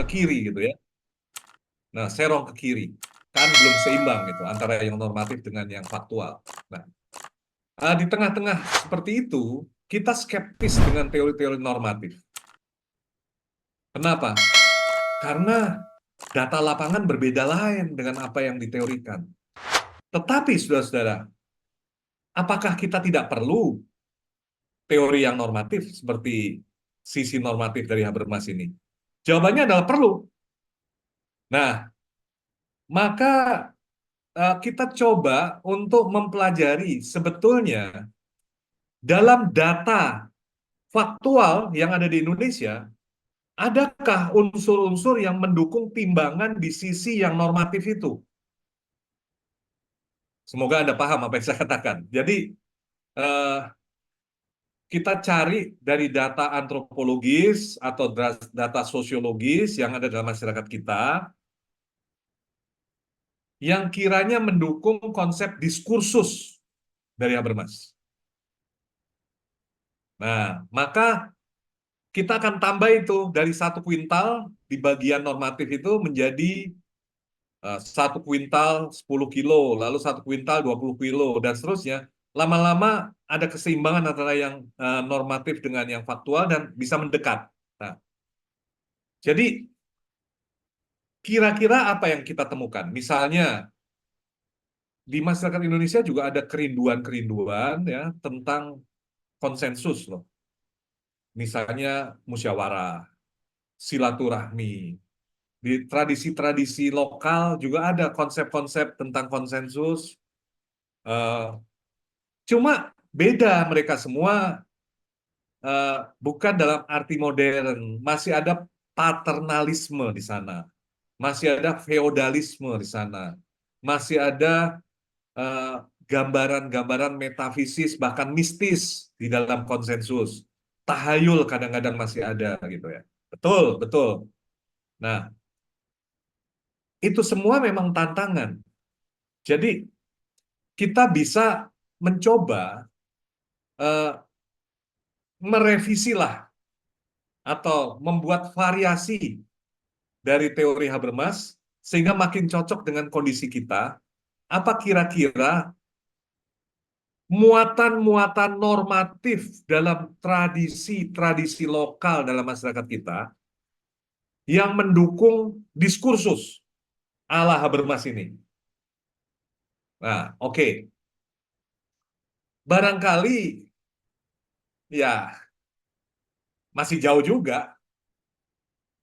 ke kiri gitu ya. Nah, serong ke kiri. Kan belum seimbang gitu antara yang normatif dengan yang faktual. Nah, di tengah-tengah seperti itu, kita skeptis dengan teori-teori normatif. Kenapa? Karena data lapangan berbeda lain dengan apa yang diteorikan. Tetapi, saudara-saudara, apakah kita tidak perlu teori yang normatif seperti sisi normatif dari Habermas ini? Jawabannya adalah perlu. Nah, maka kita coba untuk mempelajari sebetulnya dalam data faktual yang ada di Indonesia, adakah unsur-unsur yang mendukung timbangan di sisi yang normatif itu? Semoga Anda paham apa yang saya katakan. Jadi, eh, kita cari dari data antropologis atau data sosiologis yang ada dalam masyarakat kita, yang kiranya mendukung konsep diskursus dari Habermas. Nah, maka kita akan tambah itu dari 1 kuintal di bagian normatif itu menjadi 1 kuintal 10 kilo, lalu 1 kuintal 20 kilo, dan seterusnya. Lama-lama ada keseimbangan antara yang normatif dengan yang faktual dan bisa mendekat. Nah, jadi kira-kira apa yang kita temukan? Misalnya, di masyarakat Indonesia juga ada kerinduan-kerinduan ya tentang konsensus loh. Misalnya musyawarah, silaturahmi. Di tradisi-tradisi lokal juga ada konsep-konsep tentang konsensus. Eh, Cuma beda mereka semua, eh, bukan dalam arti modern. Masih ada paternalisme di sana. Masih ada feodalisme di sana. Masih ada eh, gambaran-gambaran metafisis bahkan mistis di dalam konsensus. Tahayul kadang-kadang masih ada gitu ya. Betul, betul. Nah, itu semua memang tantangan. Jadi kita bisa mencoba eh, merevisi lah atau membuat variasi dari teori Habermas sehingga makin cocok dengan kondisi kita. Apa kira-kira muatan-muatan normatif dalam tradisi-tradisi lokal dalam masyarakat kita yang mendukung diskursus ala Habermas ini? Nah, oke. Barangkali ya masih jauh juga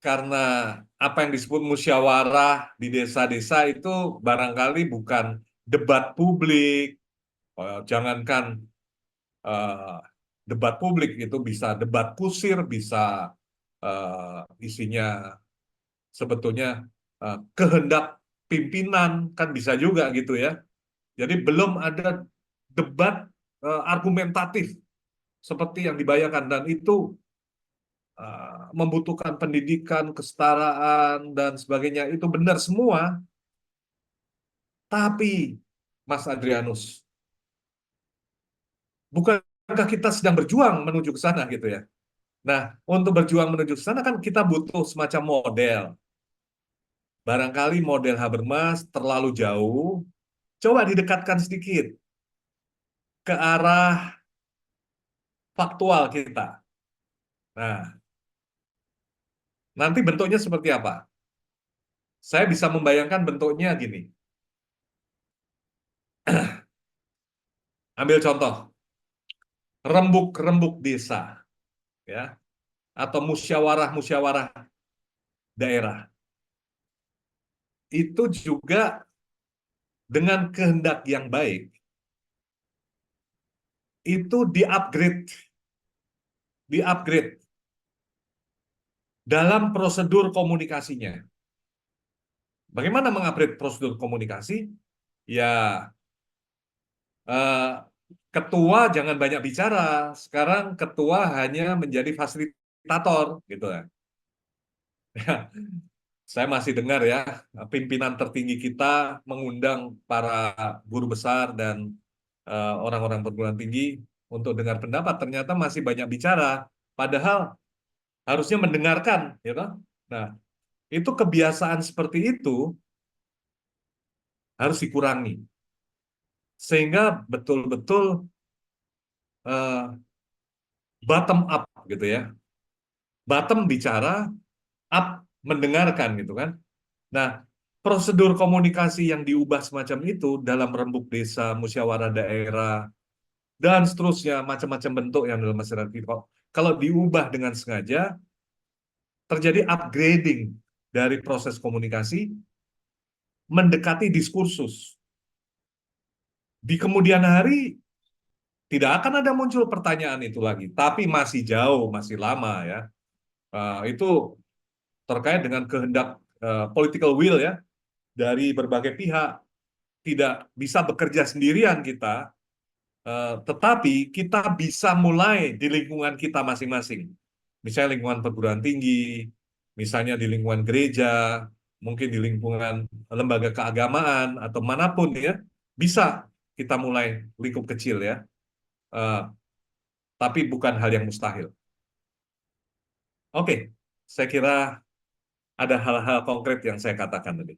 karena apa yang disebut musyawarah di desa-desa itu barangkali bukan debat publik. Jangankan eh, debat publik, itu bisa debat kusir, bisa isinya sebetulnya kehendak pimpinan, kan bisa juga gitu ya. Jadi belum ada debat argumentatif seperti yang dibayangkan, dan itu membutuhkan pendidikan, kesetaraan, dan sebagainya. Itu benar semua, tapi Mas Adrianus, bukankah kita sedang berjuang menuju ke sana gitu ya? Nah, untuk berjuang menuju ke sana kan kita butuh semacam model. Barangkali model Habermas terlalu jauh, coba didekatkan sedikit ke arah faktual kita. Nah, nanti bentuknya seperti apa? Saya bisa membayangkan bentuknya gini. Ambil contoh, rembuk-rembuk desa, ya, atau musyawarah-musyawarah daerah. Itu juga dengan kehendak yang baik, itu di-upgrade dalam prosedur komunikasinya. Bagaimana mengupgrade prosedur komunikasi? Ya, eh, ketua jangan banyak bicara. Sekarang ketua hanya menjadi fasilitator, gitu ya. Saya masih dengar ya, pimpinan tertinggi kita mengundang para guru besar dan orang-orang perguruan tinggi untuk dengar pendapat. Ternyata masih banyak bicara, padahal harusnya mendengarkan, gitu. Nah, Itu kebiasaan seperti itu harus dikurangi sehingga betul-betul eh, bottom up gitu ya. Bottom bicara, up mendengarkan gitu kan. Nah, prosedur komunikasi yang diubah semacam itu dalam rembuk desa, musyawarah daerah, dan seterusnya, macam-macam bentuk yang dalam masyarakat kita. Kalau diubah dengan sengaja, terjadi upgrading dari proses komunikasi mendekati diskursus. Di kemudian hari, tidak akan ada muncul pertanyaan itu lagi, tapi masih jauh, masih lama ya. Itu terkait dengan kehendak political will ya dari berbagai pihak. Tidak bisa bekerja sendirian kita, tetapi kita bisa mulai di lingkungan kita masing-masing. Misalnya lingkungan perguruan tinggi, misalnya di lingkungan gereja, mungkin di lingkungan lembaga keagamaan atau manapun ya, bisa kita mulai lingkup kecil ya. Eh, tapi bukan hal yang mustahil. Oke, saya kira ada hal-hal konkret yang saya katakan tadi.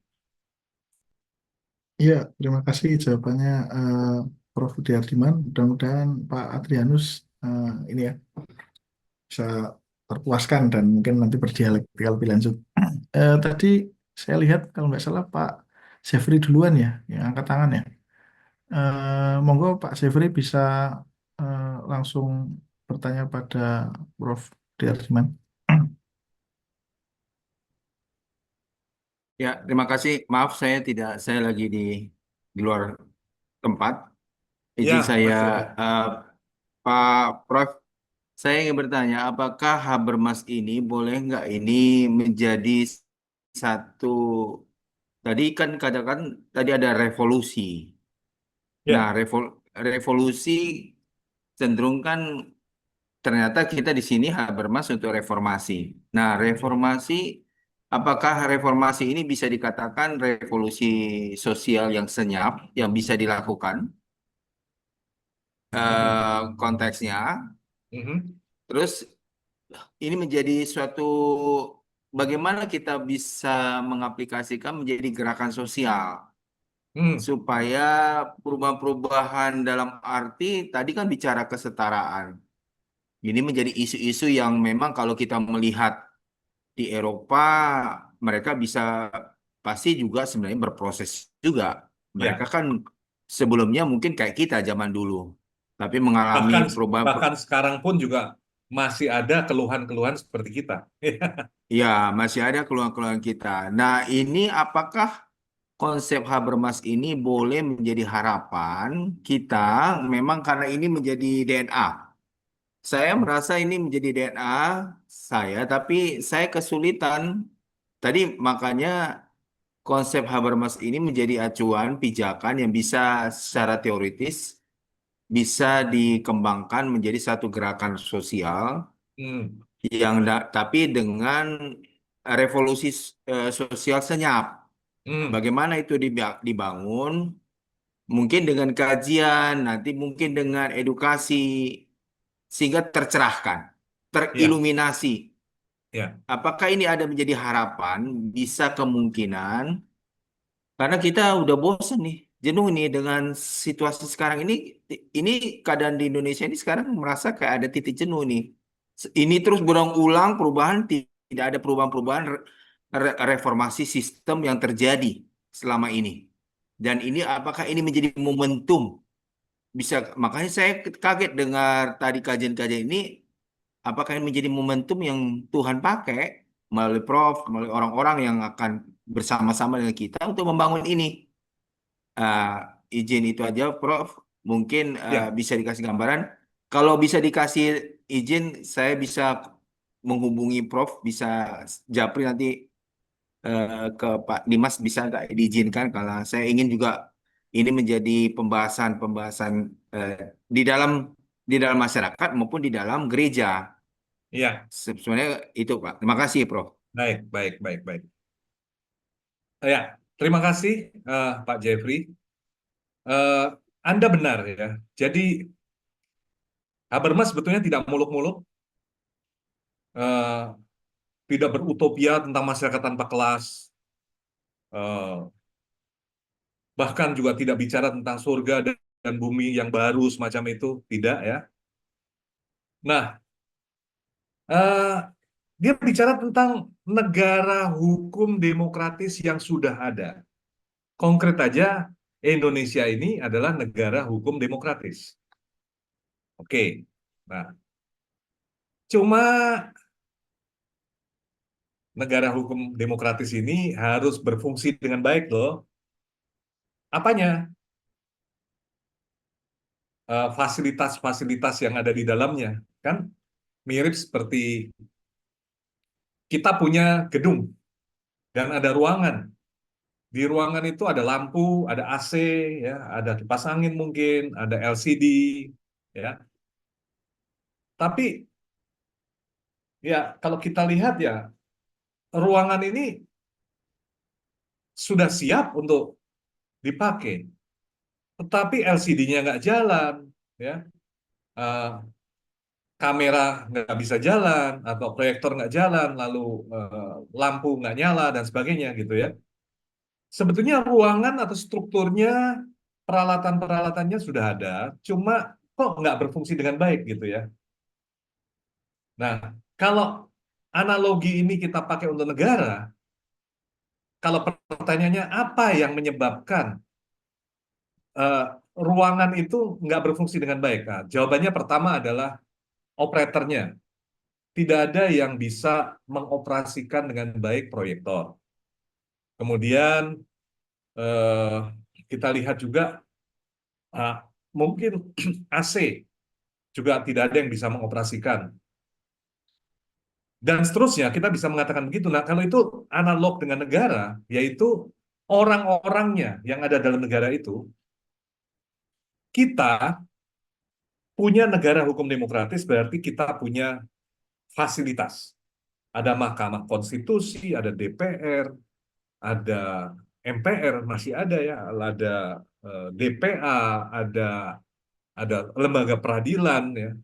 Iya, terima kasih jawabannya Prof. Budi Hardiman. Mudah-mudahan Pak Adrianus ini ya bisa terpuaskan dan mungkin nanti berdialektika lebih lanjut. Tadi saya lihat kalau nggak salah Pak Jeffrey duluan ya yang angkat tangan ya. Monggo Pak Jeffrey bisa langsung bertanya pada Prof. Budi Hardiman. Ya, terima kasih. Maaf saya lagi di luar tempat. Izin Ya, saya, Mas Jeffrey. eh, Pak Prof. Saya ingin bertanya, apakah Habermas ini boleh nggak ini menjadi satu, tadi kan katakan tadi ada revolusi. Nah, Ya. revolusi cenderung kan ternyata kita di sini Habermas untuk reformasi. Nah, reformasi, apakah reformasi ini bisa dikatakan revolusi sosial yang senyap yang bisa dilakukan? Konteksnya, Mhm. terus ini menjadi suatu bagaimana kita bisa mengaplikasikan menjadi gerakan sosial Hmm. supaya perubahan-perubahan dalam arti tadi kan bicara kesetaraan. Ini menjadi isu-isu yang memang kalau kita melihat di Eropa mereka bisa pasti juga sebenarnya berproses juga. Mereka Ya. kan sebelumnya mungkin kayak kita zaman dulu, tapi mengalami Bahkan perubahan. bahkan sekarang pun juga masih ada keluhan-keluhan seperti kita. Ya, masih ada keluhan-keluhan kita. Nah, ini apakah konsep Habermas ini boleh menjadi harapan kita memang karena ini menjadi DNA. Saya merasa ini menjadi DNA saya, tapi saya kesulitan. Tadi makanya konsep Habermas ini menjadi acuan pijakan yang bisa secara teoritis bisa dikembangkan menjadi satu gerakan sosial Hmm. yang tapi dengan revolusi sosial senyap. Hmm. Bagaimana itu dibangun? Mungkin dengan kajian, nanti mungkin dengan edukasi sehingga tercerahkan, Ya. teriluminasi. Ya. Apakah ini ada menjadi harapan? Bisa kemungkinan karena kita udah bosen nih, jenuh nih dengan situasi sekarang ini. Ini keadaan di Indonesia ini sekarang merasa kayak ada titik jenuh nih. Ini terus berulang-ulang perubahan, tidak ada perubahan-perubahan reformasi sistem yang terjadi selama ini. Dan ini apakah ini menjadi momentum? Bisa, makanya saya kaget dengar tadi kajian-kajian ini. Apakah ini menjadi momentum yang Tuhan pakai melalui Prof, melalui orang-orang yang akan bersama-sama dengan kita untuk membangun ini? Ah, izin itu aja, Prof. Mungkin Ya. bisa dikasih gambaran. Kalau bisa dikasih izin, saya bisa menghubungi Prof. Bisa Japri nanti ke Pak Dimas bisa nggak diizinkan? Kalau saya ingin juga ini menjadi pembahasan-pembahasan eh, di dalam masyarakat maupun di dalam gereja. Ya. Sebenarnya itu, Pak. Terima kasih, Prof. Baik, baik, baik, baik. Ya, terima kasih Pak Jeffrey. Eh, Anda benar ya. Jadi Habermas sebetulnya tidak muluk-muluk. Eh, tidak berutopia tentang masyarakat tanpa kelas, eh, bahkan juga tidak bicara tentang surga dan bumi yang baru semacam itu, tidak ya. Nah, eh, dia bicara tentang negara hukum demokratis yang sudah ada. Konkret aja, Indonesia ini adalah negara hukum demokratis. Oke, nah, cuma negara hukum demokratis ini harus berfungsi dengan baik loh. Apanya? Fasilitas-fasilitas yang ada di dalamnya. Kan mirip seperti kita punya gedung dan ada ruangan. Di ruangan itu ada lampu, ada AC, ya, ada kipas angin mungkin, ada LCD, ya. Tapi ya kalau kita lihat ya ruangan ini sudah siap untuk dipakai, tetapi LCD-nya nggak jalan, ya. Eh, Kamera nggak bisa jalan atau proyektor nggak jalan, lalu lampu nggak nyala dan sebagainya gitu ya. Sebetulnya ruangan atau strukturnya, peralatan-peralatannya sudah ada, cuma kok nggak berfungsi dengan baik gitu ya. Nah, kalau analogi ini kita pakai untuk negara, kalau pertanyaannya apa yang menyebabkan eh, ruangan itu nggak berfungsi dengan baik? Nah, jawabannya pertama adalah operatornya. Tidak ada yang bisa mengoperasikan dengan baik proyektor. Kemudian eh, kita lihat juga ah, mungkin AC juga tidak ada yang bisa mengoperasikan. Dan seterusnya, kita bisa mengatakan begitu. Nah, kalau itu analog dengan negara, yaitu orang-orangnya yang ada dalam negara itu, kita punya negara hukum demokratis berarti kita punya fasilitas. Ada Mahkamah Konstitusi, ada DPR, ada MPR, masih ada ya, ada DPA, ada lembaga peradilan ya.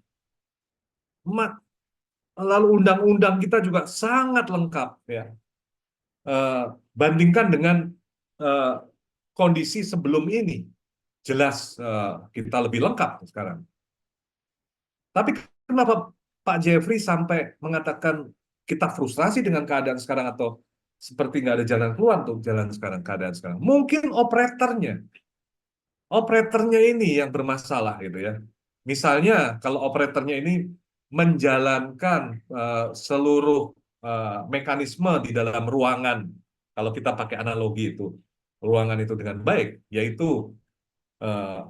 Lalu undang-undang kita juga sangat lengkap ya. Eh, Bandingkan dengan eh, kondisi sebelum ini, jelas kita lebih lengkap sekarang. Tapi kenapa Pak Jeffrey sampai mengatakan kita frustrasi dengan keadaan sekarang atau seperti nggak ada jalan keluar untuk jalan sekarang, keadaan sekarang? Mungkin operatornya ini yang bermasalah gitu ya. Misalnya kalau operatornya ini menjalankan seluruh mekanisme di dalam ruangan, kalau kita pakai analogi itu, ruangan itu dengan baik, yaitu eh,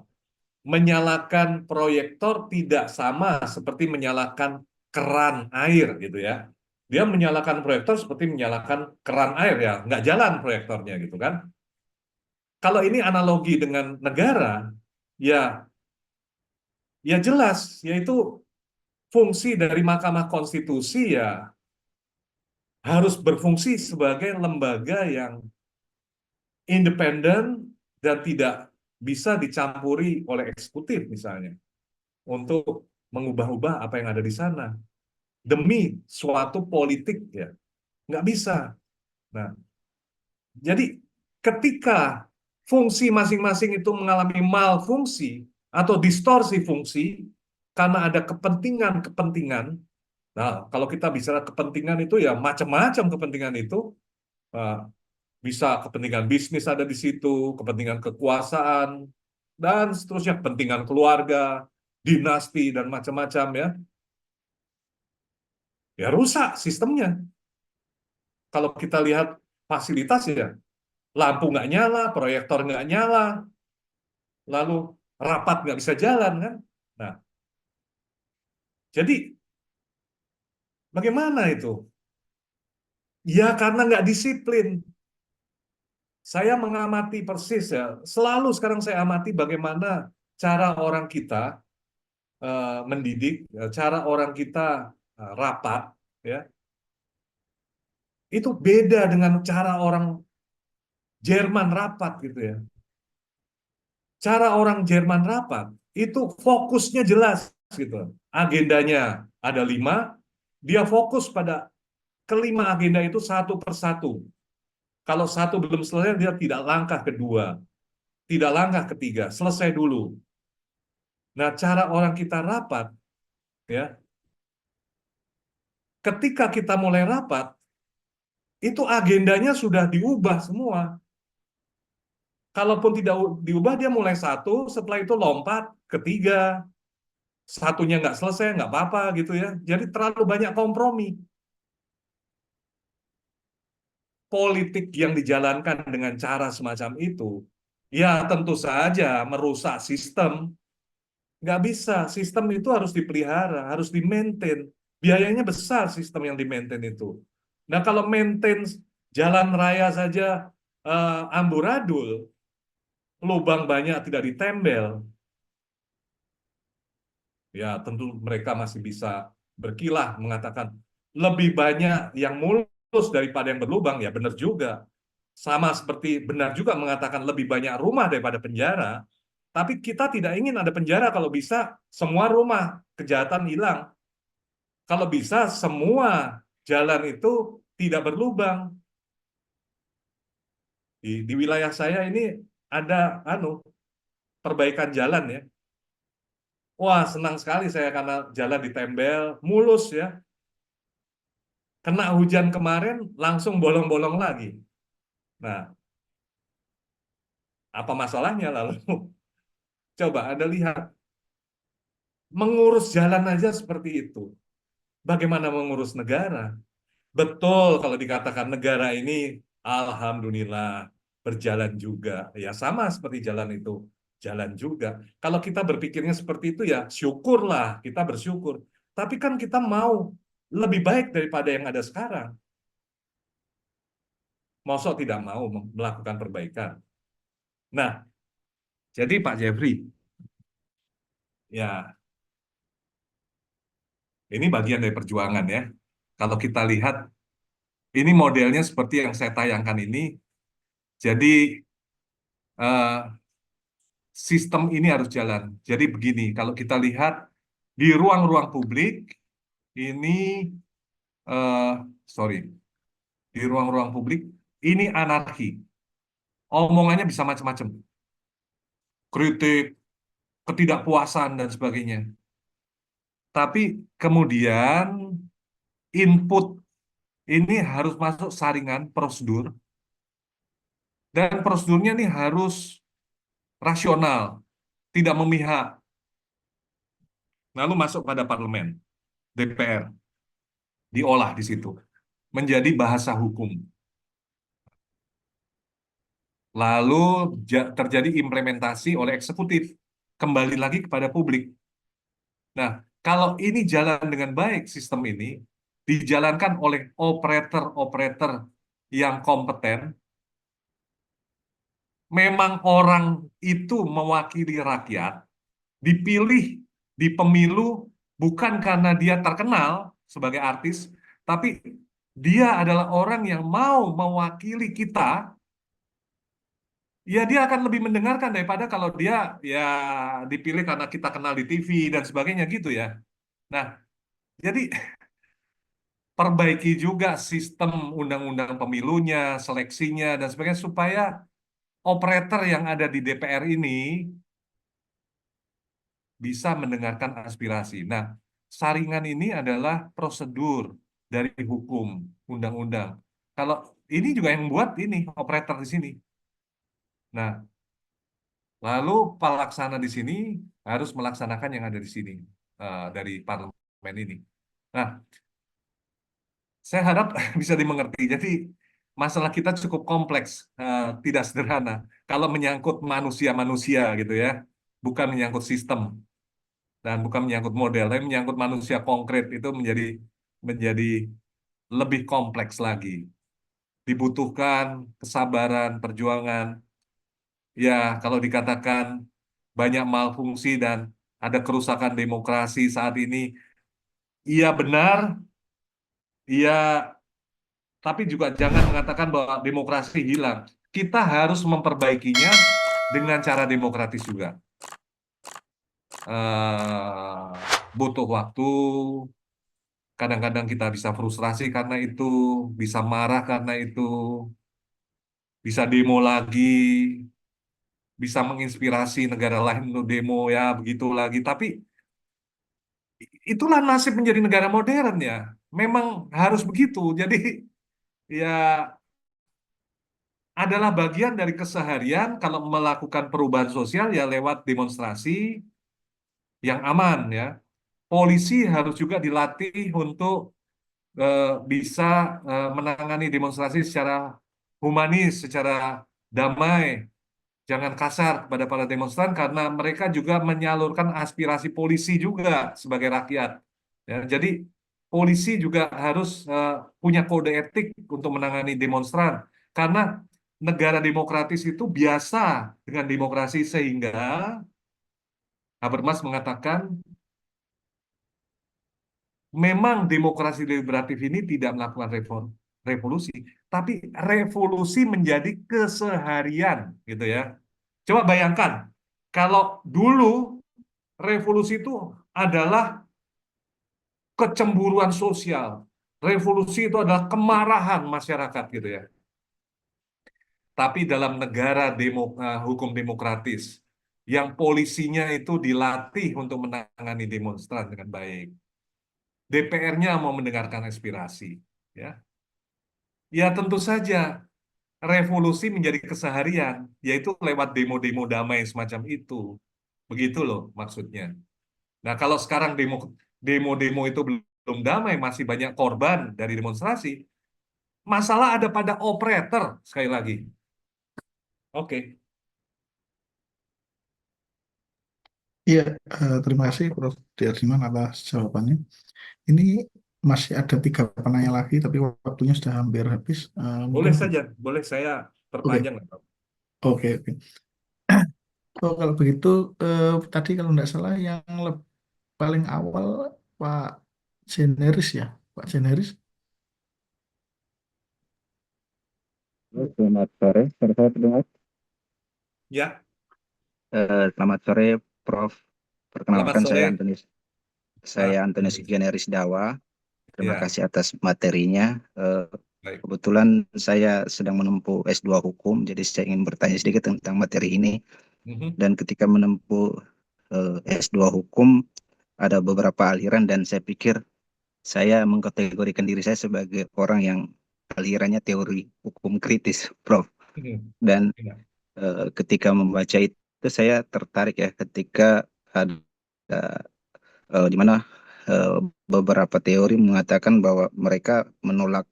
menyalakan proyektor tidak sama seperti menyalakan keran air gitu ya. Dia menyalakan proyektor seperti menyalakan keran air ya, nggak jalan proyektornya gitu kan. Kalau ini analogi dengan negara, ya ya jelas, yaitu fungsi dari Mahkamah Konstitusi ya harus berfungsi sebagai lembaga yang independen dan tidak bisa dicampuri oleh eksekutif misalnya untuk mengubah-ubah apa yang ada di sana demi suatu politik ya nggak bisa. Nah, jadi ketika fungsi masing-masing itu mengalami malfungsi atau distorsi fungsi karena ada kepentingan-kepentingan. Nah, kalau kita bicara kepentingan itu ya macam-macam kepentingan itu. eh, Bisa kepentingan bisnis ada di situ, kepentingan kekuasaan, dan seterusnya kepentingan keluarga, dinasti, dan macam-macam ya. Ya rusak sistemnya. Kalau kita lihat fasilitas ya, lampu nggak nyala, proyektor nggak nyala, lalu rapat nggak bisa jalan kan. Nah, jadi bagaimana itu? Ya karena nggak disiplin. Saya mengamati persis ya, selalu sekarang saya amati bagaimana cara orang kita mendidik, cara orang kita rapat, ya itu beda dengan cara orang Jerman rapat gitu ya. Cara orang Jerman rapat itu fokusnya jelas gitu. Agendanya ada 5, dia fokus pada kelima agenda itu satu persatu. Kalau satu belum selesai, dia tidak langkah kedua, tidak langkah ketiga, selesai dulu. Nah, cara orang kita rapat, ya, ketika kita mulai rapat, itu agendanya sudah diubah semua. Kalaupun tidak diubah, dia mulai satu, setelah itu lompat ketiga, satunya nggak selesai, nggak apa-apa gitu ya. Jadi terlalu banyak kompromi. Politik yang dijalankan dengan cara semacam itu, ya tentu saja merusak sistem. Nggak bisa, sistem itu harus dipelihara, harus di-maintain. Biayanya besar sistem yang di-maintain itu. Nah, kalau maintain jalan raya saja amburadul, lubang banyak tidak ditembel, ya tentu mereka masih bisa berkilah mengatakan lebih banyak yang mulus daripada yang berlubang, ya benar juga. Sama seperti benar juga mengatakan lebih banyak rumah daripada penjara, tapi kita tidak ingin ada penjara. Kalau bisa semua rumah kejahatan hilang. Kalau bisa semua jalan itu tidak berlubang. Di wilayah saya ini ada perbaikan jalan ya. Wah, senang sekali saya karena jalan ditembel, mulus ya. Kena hujan kemarin langsung bolong-bolong lagi. Nah, apa masalahnya lalu? Coba Anda lihat, mengurus jalan aja seperti itu. Bagaimana mengurus negara? Betul kalau dikatakan negara ini, alhamdulillah, berjalan juga. Ya sama seperti jalan itu, jalan juga. Kalau kita berpikirnya seperti itu ya syukurlah, kita bersyukur. Tapi kan kita mau lebih baik daripada yang ada sekarang. Masa tidak mau melakukan perbaikan. Nah, jadi Pak Jeffrey, ya ini bagian dari perjuangan ya. Kalau kita lihat, ini modelnya seperti yang saya tayangkan ini. Jadi eh, sistem ini harus jalan. Jadi begini, kalau kita lihat di ruang-ruang publik ini, eh, sorry, di ruang-ruang publik ini anarki. Omongannya bisa macam-macam, kritik, ketidakpuasan dan sebagainya. Tapi kemudian input ini harus masuk saringan prosedur dan prosedurnya ini harus rasional, tidak memihak. Lalu masuk pada parlemen, DPR, diolah di situ menjadi bahasa hukum. Lalu terjadi implementasi oleh eksekutif, kembali lagi kepada publik. Nah, kalau ini jalan dengan baik, sistem ini dijalankan oleh operator-operator yang kompeten, memang orang itu mewakili rakyat, dipilih di pemilu bukan karena dia terkenal sebagai artis, tapi dia adalah orang yang mau mewakili kita. Ya, dia akan lebih mendengarkan daripada kalau dia ya dipilih karena kita kenal di TV dan sebagainya gitu ya. Nah, jadi perbaiki juga sistem undang-undang pemilunya, seleksinya dan sebagainya supaya operator yang ada di DPR ini bisa mendengarkan aspirasi. Nah, saringan ini adalah prosedur dari hukum undang-undang. Kalau ini juga yang buat ini operator di sini. Nah, lalu pelaksana di sini harus melaksanakan yang ada di sini dari parlemen ini. Nah, saya harap bisa dimengerti. Jadi masalah kita cukup kompleks, tidak sederhana. Kalau menyangkut manusia-manusia gitu ya, bukan menyangkut sistem dan bukan menyangkut model, tapi menyangkut manusia konkret itu menjadi menjadi lebih kompleks lagi. Dibutuhkan kesabaran, perjuangan. Ya, kalau dikatakan banyak malfungsi dan ada kerusakan demokrasi saat ini, iya benar, iya, tapi juga jangan mengatakan bahwa demokrasi hilang. Kita harus memperbaikinya dengan cara demokratis juga. Butuh waktu, Kadang-kadang kita bisa frustrasi karena itu, bisa marah karena itu, bisa demo lagi, bisa menginspirasi negara lain untuk demo ya begitu lagi. Tapi itulah nasib menjadi negara modern ya. Memang harus begitu. Jadi ya adalah bagian dari keseharian kalau melakukan perubahan sosial ya lewat demonstrasi yang aman ya. Polisi harus juga dilatih untuk eh, bisa menangani demonstrasi secara humanis, secara damai, jangan kasar kepada para demonstran karena mereka juga menyalurkan aspirasi polisi juga sebagai rakyat. Ya, jadi polisi juga harus punya kode etik untuk menangani demonstran karena negara demokratis itu biasa dengan demokrasi sehingga Habermas mengatakan memang demokrasi deliberatif ini tidak melakukan revolusi, tapi revolusi menjadi keseharian gitu ya. Coba bayangkan kalau dulu revolusi itu adalah kecemburuan sosial. Revolusi itu adalah kemarahan masyarakat gitu ya. Tapi dalam negara hukum demokratis yang polisinya itu dilatih untuk menangani demonstran dengan baik. DPR-nya mau mendengarkan aspirasi, ya. Ya tentu saja revolusi menjadi keseharian, yaitu lewat demo-demo damai semacam itu. Begitu loh maksudnya. Nah, kalau sekarang demo-demo itu belum damai, masih banyak korban dari demonstrasi, masalah ada pada operator sekali lagi. Oke. Iya, terima kasih Prof. Diardiman atas jawabannya. Ini masih ada 3 penanya lagi, tapi waktunya sudah hampir habis. Mungkin, Boleh saja, boleh saya oke, perpanjang. oke, oke. Oh, kalau begitu, tadi kalau tidak salah yang paling awal Pak Jeneris ya, Pak Jeneris. Selamat sore, suara saya terdengar. Ya, Selamat sore, Prof. selamat Perkenalkan sore, saya Pak. Antonius Generis Dawa. Terima Ya, kasih atas materinya. baik. Kebetulan saya sedang menempuh S2 Hukum, jadi saya ingin bertanya sedikit tentang materi ini. Mhm. Dan ketika menempuh S2 Hukum, ada beberapa aliran dan saya pikir saya mengkategorikan diri saya sebagai orang yang alirannya teori hukum kritis, Prof. Mhm. Dan Ya. ketika membaca itu saya tertarik ya ketika ada di mana eh, beberapa teori mengatakan bahwa mereka menolak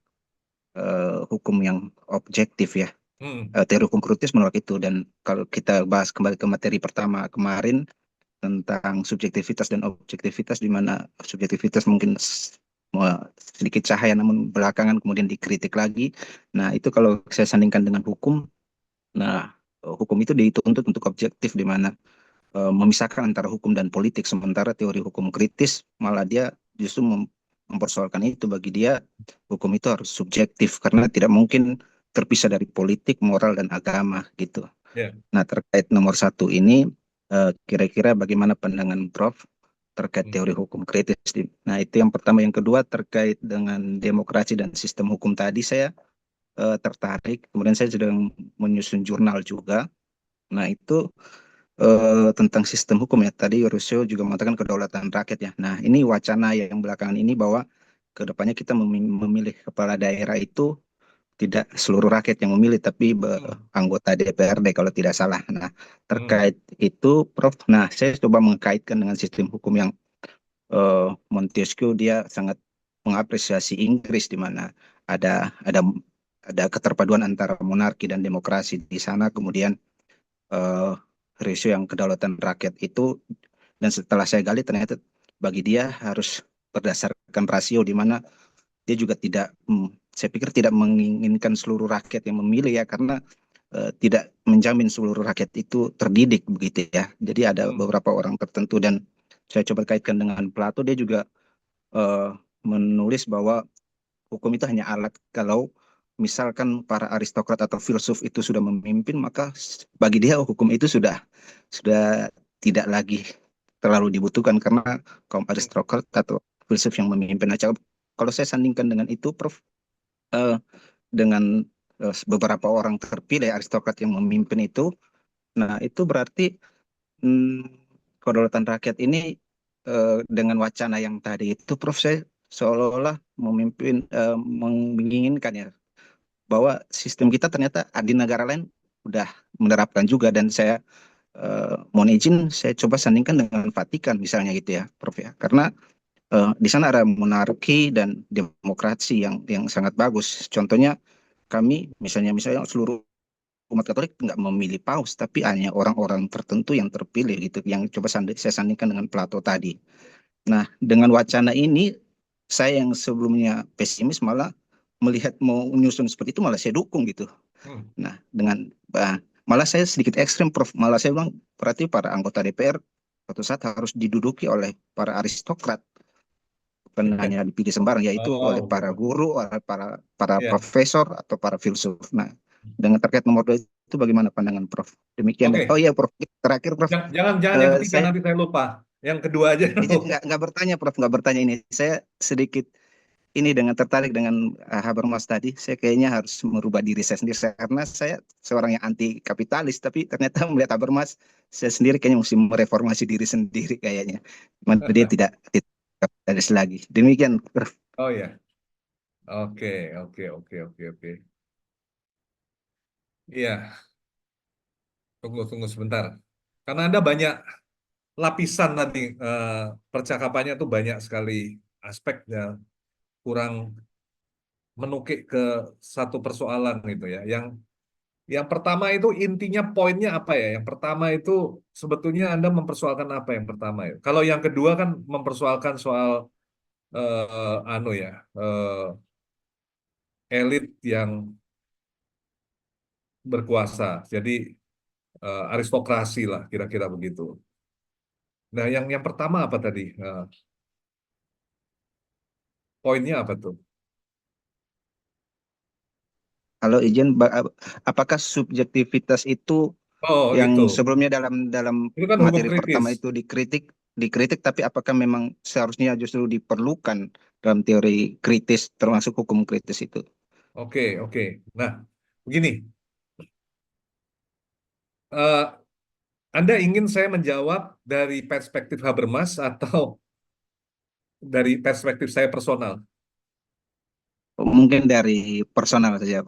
hukum yang objektif ya. Mhm. Teori hukum kritis menolak itu dan kalau kita bahas kembali ke materi pertama kemarin tentang subjektivitas dan objektivitas di mana subjektivitas mungkin sedikit cahaya namun belakangan kemudian dikritik lagi. Nah, itu kalau saya sandingkan dengan hukum, nah hukum itu dituntut untuk objektif di mana memisahkan antara hukum dan politik, sementara teori hukum kritis malah dia justru mempersoalkan itu. Bagi dia hukum itu harus subjektif karena tidak mungkin terpisah dari politik, moral dan agama gitu. Ya. Nah, terkait nomor satu ini kira-kira bagaimana pandangan Prof terkait Mhm. teori hukum kritis? Nah, itu yang pertama. Yang kedua terkait dengan demokrasi dan sistem hukum tadi saya tertarik. Kemudian saya sedang menyusun jurnal juga. Nah, itu tentang sistem hukum ya. Tadi Rousseau juga mengatakan kedaulatan rakyat ya. Nah, ini wacana yang belakangan ini bahwa kedepannya kita memilih kepala daerah itu tidak seluruh rakyat yang memilih, tapi Mhm. anggota DPRD kalau tidak salah. Nah, Mhm. terkait itu, Prof, nah saya coba mengkaitkan dengan sistem hukum yang Montesquieu dia sangat mengapresiasi Inggris di mana ada keterpaduan antara monarki dan demokrasi di sana. Kemudian eh, ratio yang kedaulatan rakyat itu dan setelah saya gali ternyata bagi dia harus berdasarkan rasio di mana dia juga tidak saya pikir tidak menginginkan seluruh rakyat yang memilih ya karena tidak menjamin seluruh rakyat itu terdidik begitu ya. Jadi ada Mhm. beberapa orang tertentu dan saya coba kaitkan dengan Plato dia juga eh, menulis bahwa hukum itu hanya alat kalau misalkan para aristokrat atau filsuf itu sudah memimpin maka bagi dia hukum itu sudah tidak lagi terlalu dibutuhkan karena kaum aristokrat atau filsuf yang memimpin. Nah, kalau saya sandingkan dengan itu, Prof, eh, dengan beberapa orang terpilih aristokrat yang memimpin itu, nah itu berarti kedaulatan rakyat ini dengan wacana yang tadi itu, Prof, saya seolah-olah menginginkan ya bahwa sistem kita ternyata di negara lain udah menerapkan juga, dan saya mohon izin saya coba sandingkan dengan Vatikan misalnya gitu ya, Prof ya. Karena di sana ada monarki dan demokrasi yang sangat bagus. Contohnya kami misalnya seluruh umat Katolik nggak memilih paus, tapi hanya orang-orang tertentu yang terpilih gitu, yang coba saya sandingkan dengan Plato tadi. Nah, dengan wacana ini, saya yang sebelumnya pesimis malah melihat mau menyusun seperti itu malah saya dukung gitu. Hmm. Nah, malah saya sedikit ekstrim, Prof. Malah saya bilang berarti para anggota DPR suatu saat harus diduduki oleh para aristokrat, bukan hanya dipilih sembarang, yaitu oleh Oh, para guru, oleh para ya. profesor atau para filsuf. Nah, dengan terkait nomor 2 itu bagaimana pandangan Prof? Demikian. Oh Oke, iya, Prof. Terakhir, Prof. jangan yang ketiga Saya nanti saya lupa. Yang kedua aja dulu. nggak bertanya, Prof. Nggak bertanya ini. Saya sedikit ini dengan tertarik dengan Habermas tadi. Saya kayaknya harus merubah diri saya sendiri karena saya seorang yang anti kapitalis, tapi ternyata melihat Habermas, saya sendiri kayaknya mesti mereformasi diri sendiri kayaknya. Mana dia tidak kapitalis lagi. Demikian, Prof. Oh ya, oke, oke, oke, oke, oke. Iya, tunggu sebentar. Karena ada banyak lapisan tadi, percakapannya tuh banyak sekali aspeknya, kurang menukik ke satu persoalan gitu ya. Yang pertama itu intinya poinnya apa ya? Yang pertama itu sebetulnya Anda mempersoalkan apa yang pertama ya? Kalau yang kedua kan mempersoalkan soal anu ya, elit yang berkuasa. Jadi aristokrasi lah kira-kira begitu. Nah, yang pertama apa tadi? Poinnya apa tuh? Kalau izin, apakah subjektivitas itu Oh, gitu. yang sebelumnya dalam dalam Itu kan hukum materi kritis. pertama itu dikritik, tapi apakah memang seharusnya justru diperlukan dalam teori kritis, termasuk hukum kritis itu? Oke, oke. Nah, begini. Eh, Anda ingin saya menjawab dari perspektif Habermas atau dari perspektif saya personal? Mungkin dari personal saja.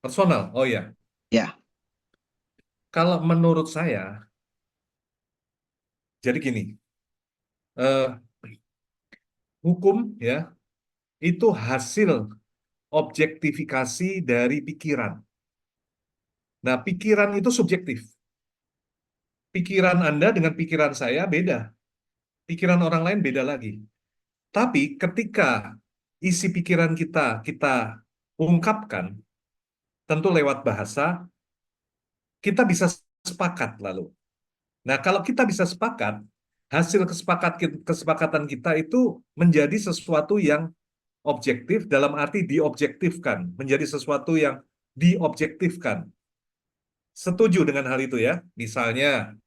Personal, oh ya. Ya, Kalau menurut saya, jadi gini, eh, hukum ya itu hasil objektifikasi dari pikiran. Nah, pikiran itu subjektif. Pikiran Anda dengan pikiran saya beda. Pikiran orang lain beda lagi. Tapi ketika isi pikiran kita ungkapkan, tentu lewat bahasa, kita bisa sepakat lalu. Nah, kalau kita bisa sepakat, hasil kesepakatan kita itu menjadi sesuatu yang objektif dalam arti diobjektifkan, menjadi sesuatu yang diobjektifkan. Setuju dengan hal itu ya. Misalnya,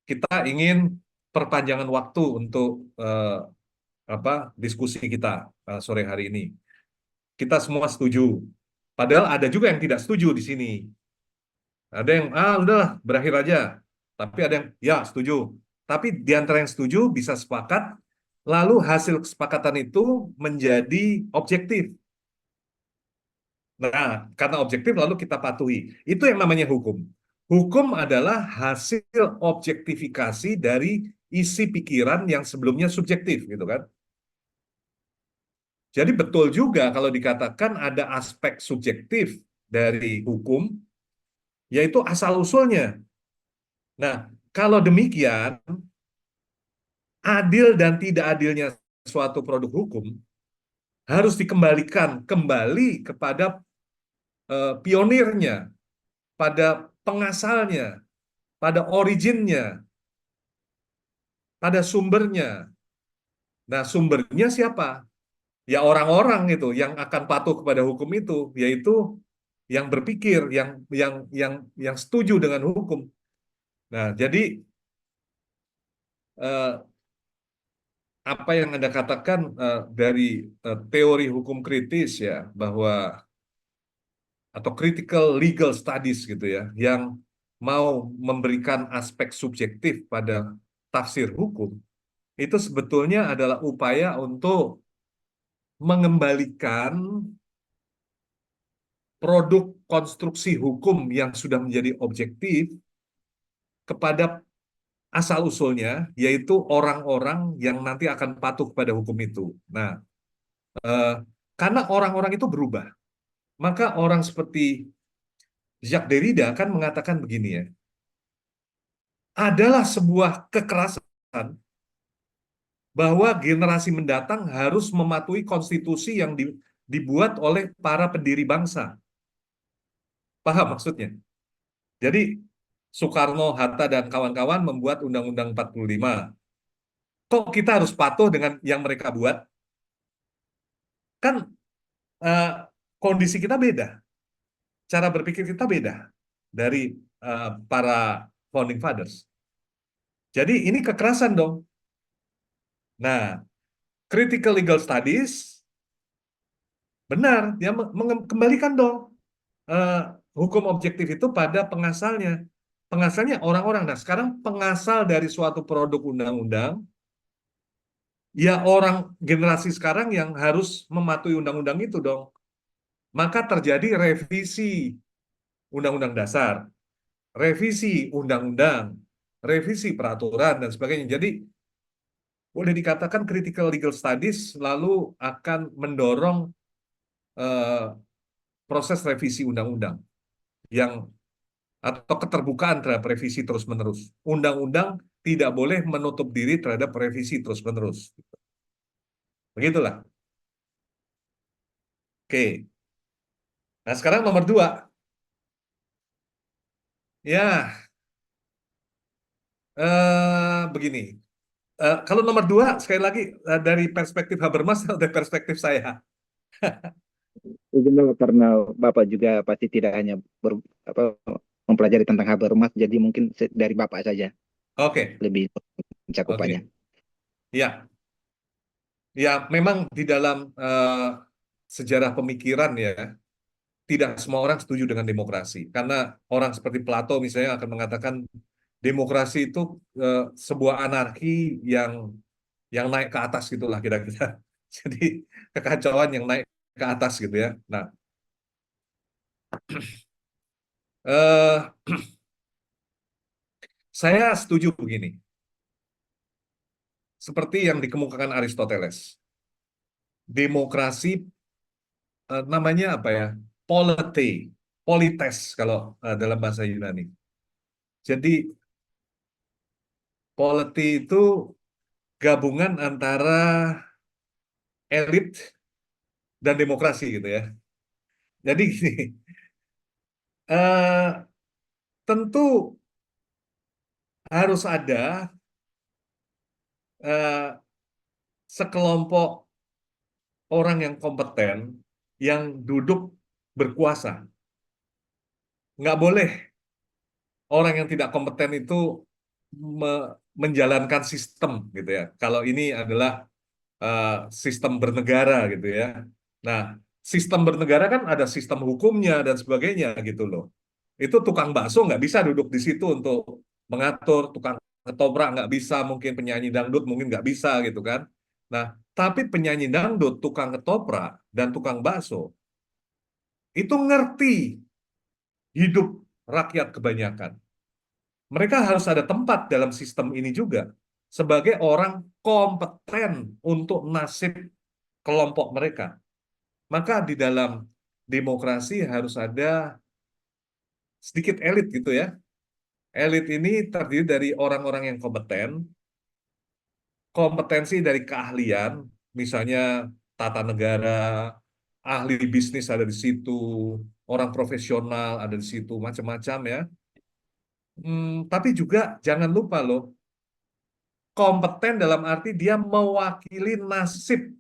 kita ingin perpanjangan waktu untuk apa diskusi kita sore hari ini. Kita semua setuju. Padahal ada juga yang tidak setuju di sini. Ada yang, udahlah, berakhir aja. Tapi ada yang, ya, setuju. Tapi di antara yang setuju bisa sepakat, lalu hasil kesepakatan itu menjadi objektif. Nah, karena objektif lalu kita patuhi. Itu yang namanya hukum. Hukum adalah hasil objektifikasi dari isi pikiran yang sebelumnya subjektif, gitu kan? Jadi betul juga kalau dikatakan ada aspek subjektif dari hukum, yaitu asal-usulnya. Nah, kalau demikian, adil dan tidak adilnya suatu produk hukum harus dikembalikan kembali kepada pionirnya, pada pengasalnya, pada originnya, pada sumbernya. Nah, sumbernya siapa? Ya orang-orang itu yang akan patuh kepada hukum itu, yaitu yang berpikir, yang setuju dengan hukum. Nah, jadi apa yang Anda katakan dari teori hukum kritis ya, bahwa atau critical legal studies gitu ya, yang mau memberikan aspek subjektif pada tafsir hukum, itu sebetulnya adalah upaya untuk mengembalikan produk konstruksi hukum yang sudah menjadi objektif kepada asal-usulnya, yaitu orang-orang yang nanti akan patuh pada hukum itu. Nah, eh, karena orang-orang itu berubah, maka orang seperti Jacques Derrida kan mengatakan begini ya, adalah sebuah kekerasan bahwa generasi mendatang harus mematuhi konstitusi yang dibuat oleh para pendiri bangsa. Paham maksudnya? Jadi Soekarno, Hatta, dan kawan-kawan membuat Undang-Undang 45. Kok kita harus patuh dengan yang mereka buat? Kan eh, kondisi kita beda, cara berpikir kita beda dari para founding fathers. Jadi ini kekerasan dong. Nah, critical legal studies benar, dia mengembalikan dong eh, hukum objektif itu pada pengasalnya. Pengasalnya orang-orang. Nah, sekarang pengasal dari suatu produk undang-undang, ya orang generasi sekarang yang harus mematuhi undang-undang itu dong. Maka terjadi revisi undang-undang dasar, revisi undang-undang, revisi peraturan, dan sebagainya. Jadi, boleh dikatakan critical legal studies lalu akan mendorong eh, proses revisi undang-undang yang atau keterbukaan terhadap revisi terus-menerus. Undang-undang tidak boleh menutup diri terhadap revisi terus-menerus. Begitulah. Oke. Nah, sekarang nomor 2. Ya, begini. Kalau nomor 2, sekali lagi, dari perspektif Habermas atau dari perspektif saya? Ujungnya karena Bapak juga pasti tidak hanya apa, mempelajari tentang Habermas, jadi mungkin dari Bapak saja Oke, lebih oke. cakupannya. Ya, ya memang di dalam sejarah pemikiran ya, tidak semua orang setuju dengan demokrasi. Karena orang seperti Plato misalnya akan mengatakan demokrasi itu sebuah anarki yang naik ke atas gitulah kira-kira. Jadi kekacauan yang naik ke atas gitu ya. Nah, eh, saya setuju begini. Seperti yang dikemukakan Aristoteles. Demokrasi namanya apa ya? Polite, polites kalau dalam bahasa Yunani. Jadi polity itu gabungan antara elit dan demokrasi gitu ya. Jadi gini, eh, tentu harus ada eh, sekelompok orang yang kompeten yang duduk berkuasa. Nggak boleh orang yang tidak kompeten itu menjalankan sistem gitu ya. Kalau ini adalah eh, sistem bernegara gitu ya. Nah, sistem bernegara kan ada sistem hukumnya dan sebagainya gitu loh. Itu tukang bakso nggak bisa duduk di situ untuk mengatur, tukang ketoprak nggak bisa, mungkin penyanyi dangdut mungkin nggak bisa gitu kan. Nah, tapi penyanyi dangdut, tukang ketoprak, dan tukang bakso itu ngerti hidup rakyat kebanyakan. Mereka harus ada tempat dalam sistem ini juga sebagai orang kompeten untuk nasib kelompok mereka. Maka di dalam demokrasi harus ada sedikit elit gitu ya. Elit ini terdiri dari orang-orang yang kompeten, kompetensi dari keahlian, misalnya tata negara, ahli bisnis ada di situ, orang profesional ada di situ, macam-macam ya. Tapi juga jangan lupa loh, kompeten dalam arti dia mewakili nasib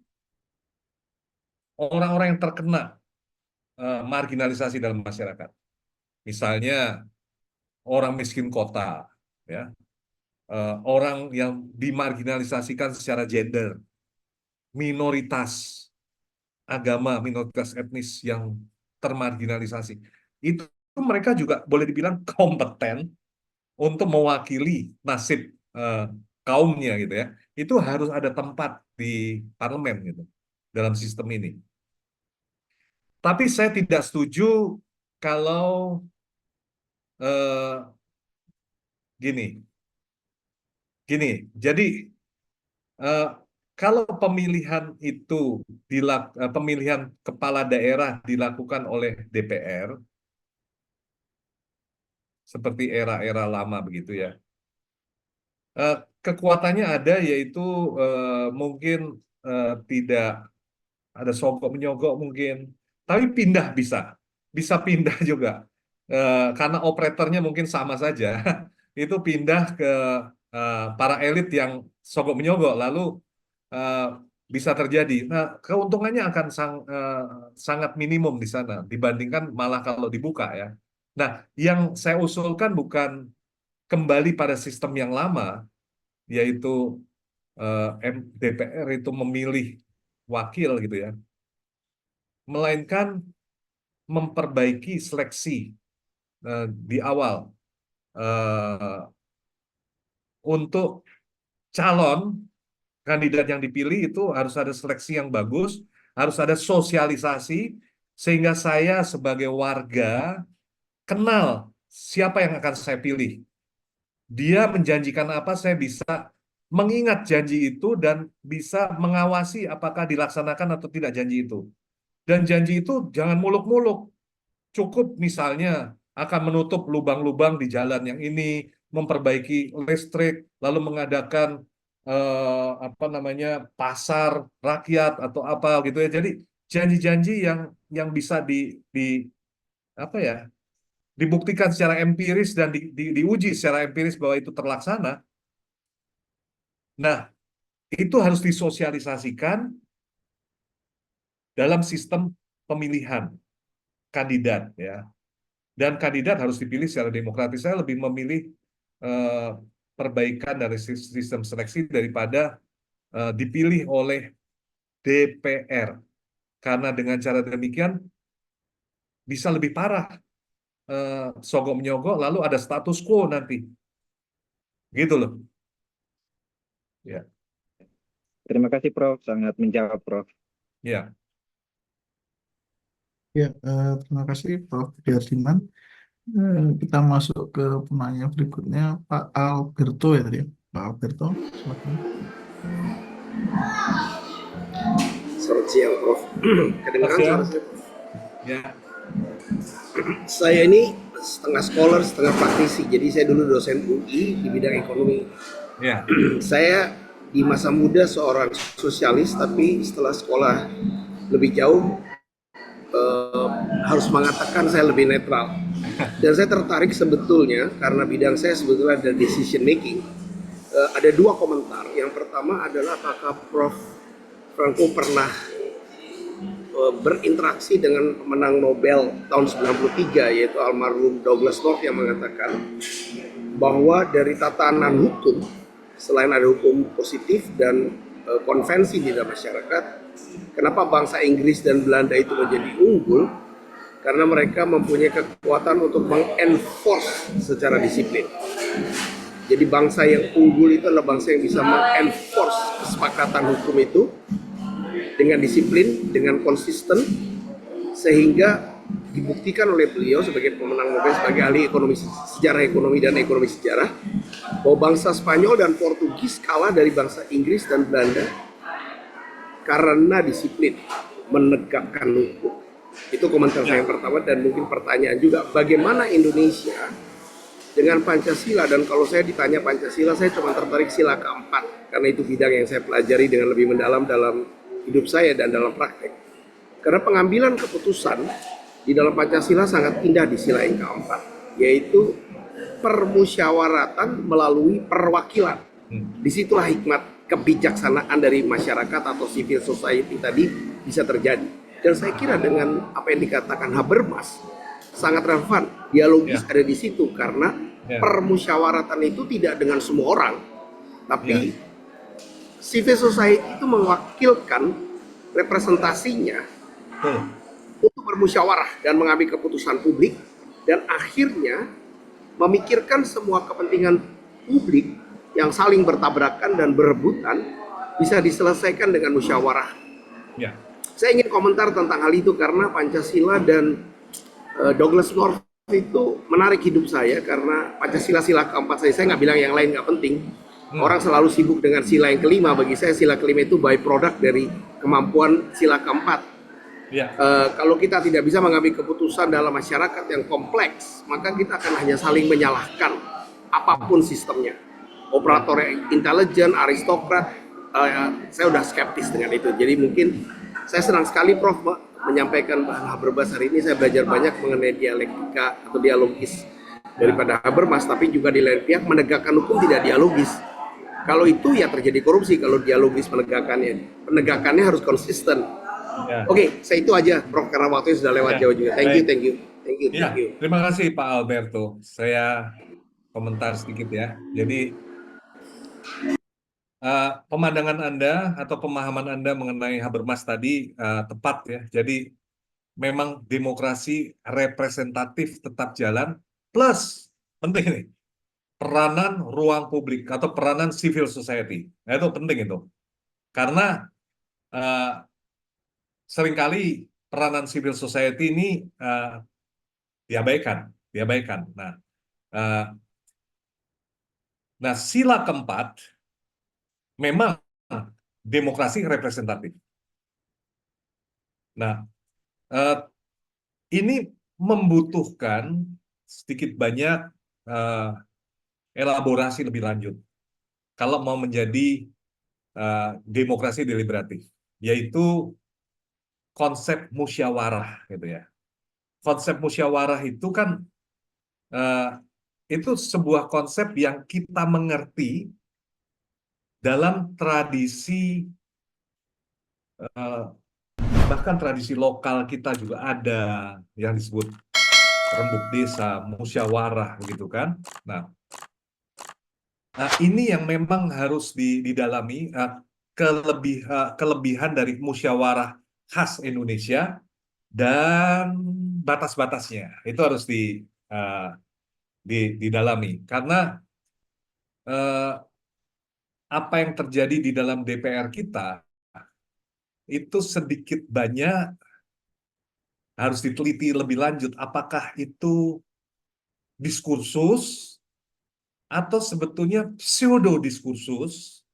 orang-orang yang terkena marginalisasi dalam masyarakat. Misalnya orang miskin kota, ya, orang yang dimarginalisasikan secara gender, minoritas agama, minoritas etnis yang termarginalisasi. Itu mereka juga boleh dibilang kompeten untuk mewakili nasib kaumnya gitu ya. Itu harus ada tempat di parlemen gitu dalam sistem ini. Tapi saya tidak setuju kalau gini, Jadi eh, kalau pemilihan itu pemilihan kepala daerah dilakukan oleh DPR seperti era-era lama begitu ya. Kekuatannya ada yaitu mungkin tidak ada sogok menyogok mungkin, tapi pindah bisa pindah juga. Karena operatornya mungkin sama saja, itu pindah ke para elit yang sogok menyogok, lalu eh, bisa terjadi. Nah, keuntungannya akan sangat minimum di sana dibandingkan malah kalau dibuka ya. Nah, yang saya usulkan bukan kembali pada sistem yang lama, yaitu DPR itu memilih wakil gitu ya, melainkan memperbaiki seleksi di awal eh, untuk calon kandidat yang dipilih itu harus ada seleksi yang bagus, harus ada sosialisasi sehingga saya sebagai warga kenal siapa yang akan saya pilih. Dia menjanjikan apa, saya bisa mengingat janji itu dan bisa mengawasi apakah dilaksanakan atau tidak janji itu. Dan janji itu jangan muluk-muluk. Cukup misalnya akan menutup lubang-lubang di jalan yang ini, memperbaiki listrik, lalu mengadakan apa namanya pasar rakyat atau apa gitu ya. Jadi janji-janji yang bisa di apa ya dibuktikan secara empiris dan diuji secara empiris bahwa itu terlaksana. Nah, itu harus disosialisasikan dalam sistem pemilihan kandidat ya. Dan kandidat harus dipilih secara demokratis. Saya lebih memilih eh, perbaikan dari sistem seleksi daripada dipilih oleh DPR. Karena dengan cara demikian bisa lebih parah sogok menyogok, lalu ada status quo nanti. Gitu loh. Ya, Terima kasih Prof, sangat menjawab Prof. ya. Ya, terima kasih Prof. Budiartiman. Kita masuk ke penanya berikutnya, Pak Alberto ya tadi. Pak Alberto, silakan. Selamat siang, Prof. Kedengaran Selamat siang. suara saya? Ya, Saya ini setengah scholar, setengah praktisi. Jadi saya dulu dosen UI di bidang ekonomi. ya, Saya di masa muda seorang sosialis, tapi setelah sekolah lebih jauh harus mengatakan saya lebih netral. Dan saya tertarik sebetulnya karena bidang saya sebetulnya ada decision making. Ada dua komentar. Yang pertama adalah apakah Prof. Franco pernah berinteraksi dengan pemenang Nobel tahun 93 yaitu almarhum Douglas North yang mengatakan bahwa dari tatanan hukum selain ada hukum positif dan konvensi di dalam masyarakat, kenapa bangsa Inggris dan Belanda itu menjadi unggul? Karena mereka mempunyai kekuatan untuk mengenforce secara disiplin. Jadi bangsa yang unggul itu adalah bangsa yang bisa mengenforce kesepakatan hukum itu dengan disiplin, dengan konsisten, sehingga dibuktikan oleh beliau sebagai pemenang Nobel, sebagai ahli ekonomi, sejarah ekonomi dan ekonomi sejarah, bahwa bangsa Spanyol dan Portugis kalah dari bangsa Inggris dan Belanda karena disiplin menegakkan hukum. Itu komentar saya yang pertama, dan mungkin pertanyaan juga, bagaimana Indonesia dengan Pancasila? Dan kalau saya ditanya Pancasila, saya cuma tertarik sila keempat, karena itu bidang yang saya pelajari dengan lebih mendalam dalam hidup saya dan dalam praktek. Karena pengambilan keputusan di dalam Pancasila sangat indah di sila yang keempat, yaitu permusyawaratan melalui perwakilan. Disitulah hikmat kebijaksanaan dari masyarakat atau civil society tadi bisa terjadi. Dan saya kira dengan apa yang dikatakan Habermas, sangat relevan. Dialogis Ya, ada di situ karena ya, permusyawaratan itu tidak dengan semua orang, ya, tapi civil society itu mewakilkan representasinya betul. untuk bermusyawarah dan mengambil keputusan publik, dan akhirnya memikirkan semua kepentingan publik yang saling bertabrakan dan berebutan bisa diselesaikan dengan musyawarah. Ya, Saya ingin komentar tentang hal itu karena Pancasila dan Douglas North itu menarik hidup saya karena Pancasila sila keempat saya nggak bilang yang lain nggak penting. Orang selalu sibuk dengan sila yang kelima. Bagi saya sila kelima itu byproduct dari kemampuan sila keempat. ya, Kalau kita tidak bisa mengambil keputusan dalam masyarakat yang kompleks, maka kita akan hanya saling menyalahkan apapun sistemnya. Operator yang intelijen, aristokrat, saya udah skeptis dengan itu. Jadi mungkin saya senang sekali Prof menyampaikan bahan Habermas hari ini. Saya belajar banyak mengenai dialektika atau dialogis daripada Habermas, tapi juga di lain pihak menegakkan hukum tidak dialogis. Kalau itu ya terjadi korupsi, kalau dialogis penegakannya harus konsisten. ya, Oke, saya itu aja, Prof, karena waktunya sudah lewat ya. jauh juga. Thank you, Baik. thank you, thank you, Ya, thank you. terima kasih Pak Alberto. Saya komentar sedikit ya. Jadi pemandangan Anda atau pemahaman Anda mengenai Habermas tadi tepat ya. Jadi memang demokrasi representatif tetap jalan, plus penting nih, peranan ruang publik atau peranan civil society. Nah, itu penting itu. Karena seringkali peranan civil society ini diabaikan. Nah, sila keempat memang demokrasi representatif. Nah, ini membutuhkan sedikit banyak elaborasi lebih lanjut kalau mau menjadi demokrasi deliberatif, yaitu konsep musyawarah gitu ya. Konsep musyawarah itu kan itu sebuah konsep yang kita mengerti dalam tradisi bahkan tradisi lokal kita juga ada yang disebut rembuk desa, musyawarah begitu kan. Nah, ini yang memang harus didalami kelebihan dari musyawarah khas Indonesia dan batas-batasnya itu harus didalami karena apa yang terjadi di dalam DPR kita itu sedikit banyak harus diteliti lebih lanjut apakah itu diskursus atau sebetulnya pseudo diskursus.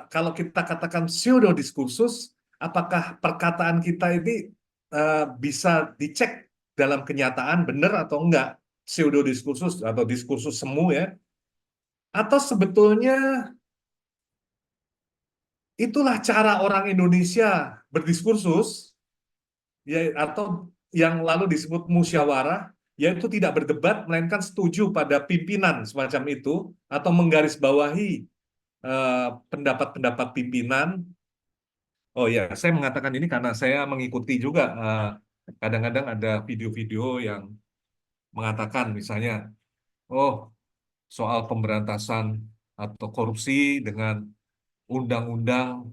Kalau kita katakan pseudo diskursus, apakah perkataan kita ini bisa dicek dalam kenyataan benar atau enggak pseudo diskursus atau diskursus semu ya, atau sebetulnya itulah cara orang Indonesia berdiskursus ya, atau yang lalu disebut musyawarah, yaitu tidak berdebat melainkan setuju pada pimpinan semacam itu atau menggarisbawahi pendapat-pendapat pimpinan. Oh ya, saya mengatakan ini karena saya mengikuti juga kadang-kadang ada video-video yang mengatakan misalnya, oh soal pemberantasan atau korupsi dengan undang-undang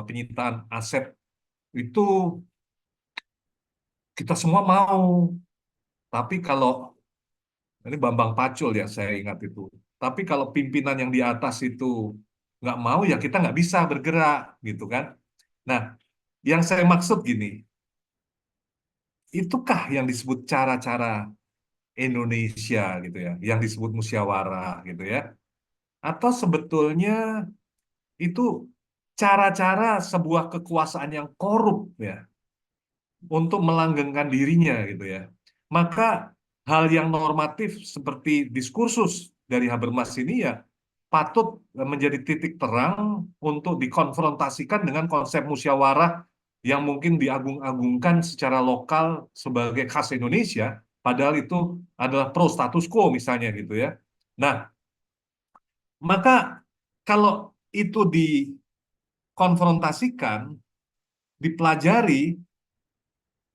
penyitaan aset itu kita semua mau, tapi kalau ini Bambang Pacul ya saya ingat itu. Tapi kalau pimpinan yang di atas itu nggak mau ya kita nggak bisa bergerak gitu kan. Nah, yang saya maksud gini, itukah yang disebut cara-cara Indonesia gitu ya, yang disebut musyawarah gitu ya, atau sebetulnya itu cara-cara sebuah kekuasaan yang korup ya untuk melanggengkan dirinya gitu ya. Maka hal yang normatif seperti diskursus dari Habermas ini ya patut menjadi titik terang untuk dikonfrontasikan dengan konsep musyawarah yang mungkin diagung-agungkan secara lokal sebagai khas Indonesia, padahal itu adalah pro status quo misalnya gitu ya. Nah, maka kalau itu dikonfrontasikan, dipelajari,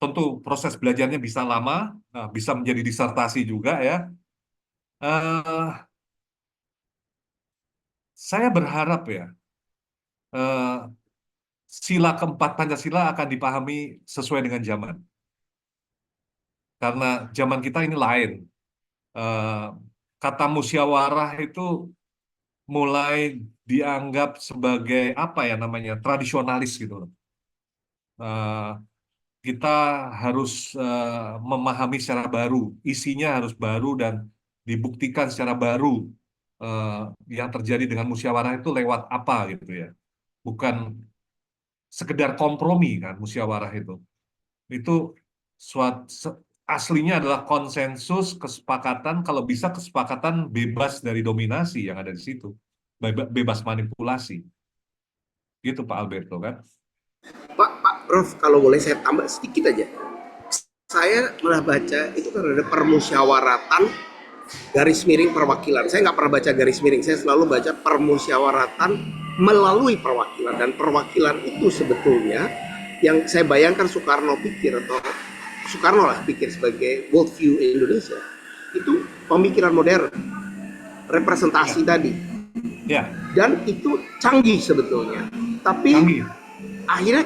tentu proses belajarnya bisa lama, bisa menjadi disertasi juga ya. Eh, saya berharap ya, eh, sila keempat Pancasila akan dipahami sesuai dengan zaman. Karena zaman kita ini lain. Eh, Kata musyawarah itu mulai dianggap sebagai apa ya namanya, tradisionalis gitu loh. Eh, Kita harus memahami secara baru, isinya harus baru dan dibuktikan secara baru, eh, yang terjadi dengan musyawarah itu lewat apa gitu ya. Bukan sekedar kompromi kan musyawarah itu. Itu aslinya adalah konsensus, kesepakatan, kalau bisa kesepakatan bebas dari dominasi yang ada di situ. Bebas manipulasi. Gitu Pak Alberto kan. Pak Prof, kalau boleh saya tambah sedikit aja. Saya pernah baca itu kan ada permusyawaratan garis miring perwakilan. Saya nggak pernah baca garis miring, saya selalu baca permusyawaratan melalui perwakilan. Dan perwakilan itu sebetulnya yang saya bayangkan Soekarno pikir, atau Soekarno lah pikir sebagai world view Indonesia, itu pemikiran modern, representasi tadi. Ya, Dan itu canggih sebetulnya. Tapi canggih. akhirnya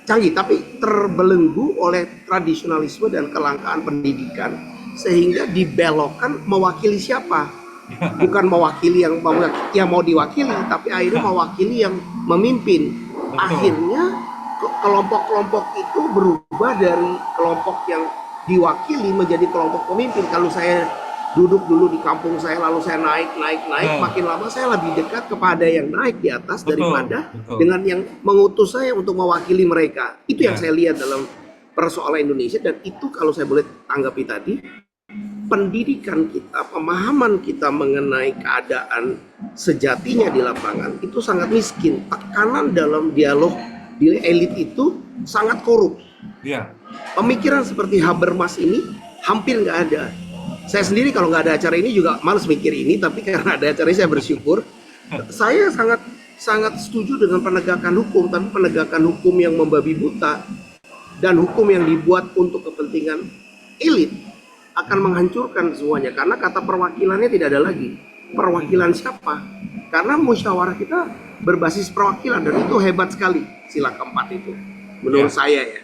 canggih, tapi terbelenggu oleh tradisionalisme dan kelangkaan pendidikan, sehingga dibelokkan mewakili siapa, bukan mewakili yang mau diwakili, tapi akhirnya mewakili yang memimpin. Akhirnya kelompok-kelompok itu berubah dari kelompok yang diwakili menjadi kelompok pemimpin. Kalau saya duduk dulu di kampung saya, lalu saya naik, makin lama saya lebih dekat kepada yang naik di atas daripada dengan yang mengutus saya untuk mewakili mereka. Itu yang saya lihat dalam persoalan Indonesia, dan itu kalau saya boleh tanggapi tadi, pendidikan kita, pemahaman kita mengenai keadaan sejatinya di lapangan itu sangat miskin. Tekanan dalam dialog di elit itu sangat korup. Ya. Pemikiran seperti Habermas ini hampir nggak ada. Saya sendiri kalau nggak ada acara ini juga males mikir ini, tapi karena ada acara ini saya bersyukur. Saya sangat setuju dengan penegakan hukum, tapi penegakan hukum yang membabi buta dan hukum yang dibuat untuk kepentingan elit akan menghancurkan semuanya, karena kata perwakilannya tidak ada lagi. Perwakilan siapa? Karena musyawarah kita berbasis perwakilan, dan itu hebat sekali sila keempat itu menurut saya ya.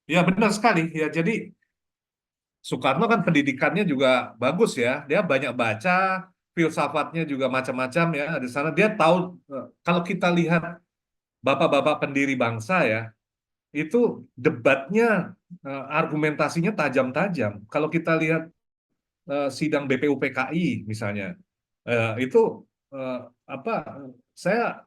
Ya benar sekali ya. Jadi Soekarno kan pendidikannya juga bagus ya. Dia banyak baca, filsafatnya juga macam-macam ya. Di sana dia tahu, kalau kita lihat bapak-bapak pendiri bangsa ya, itu debatnya, argumentasinya tajam-tajam. Kalau kita lihat sidang BPUPKI misalnya, itu saya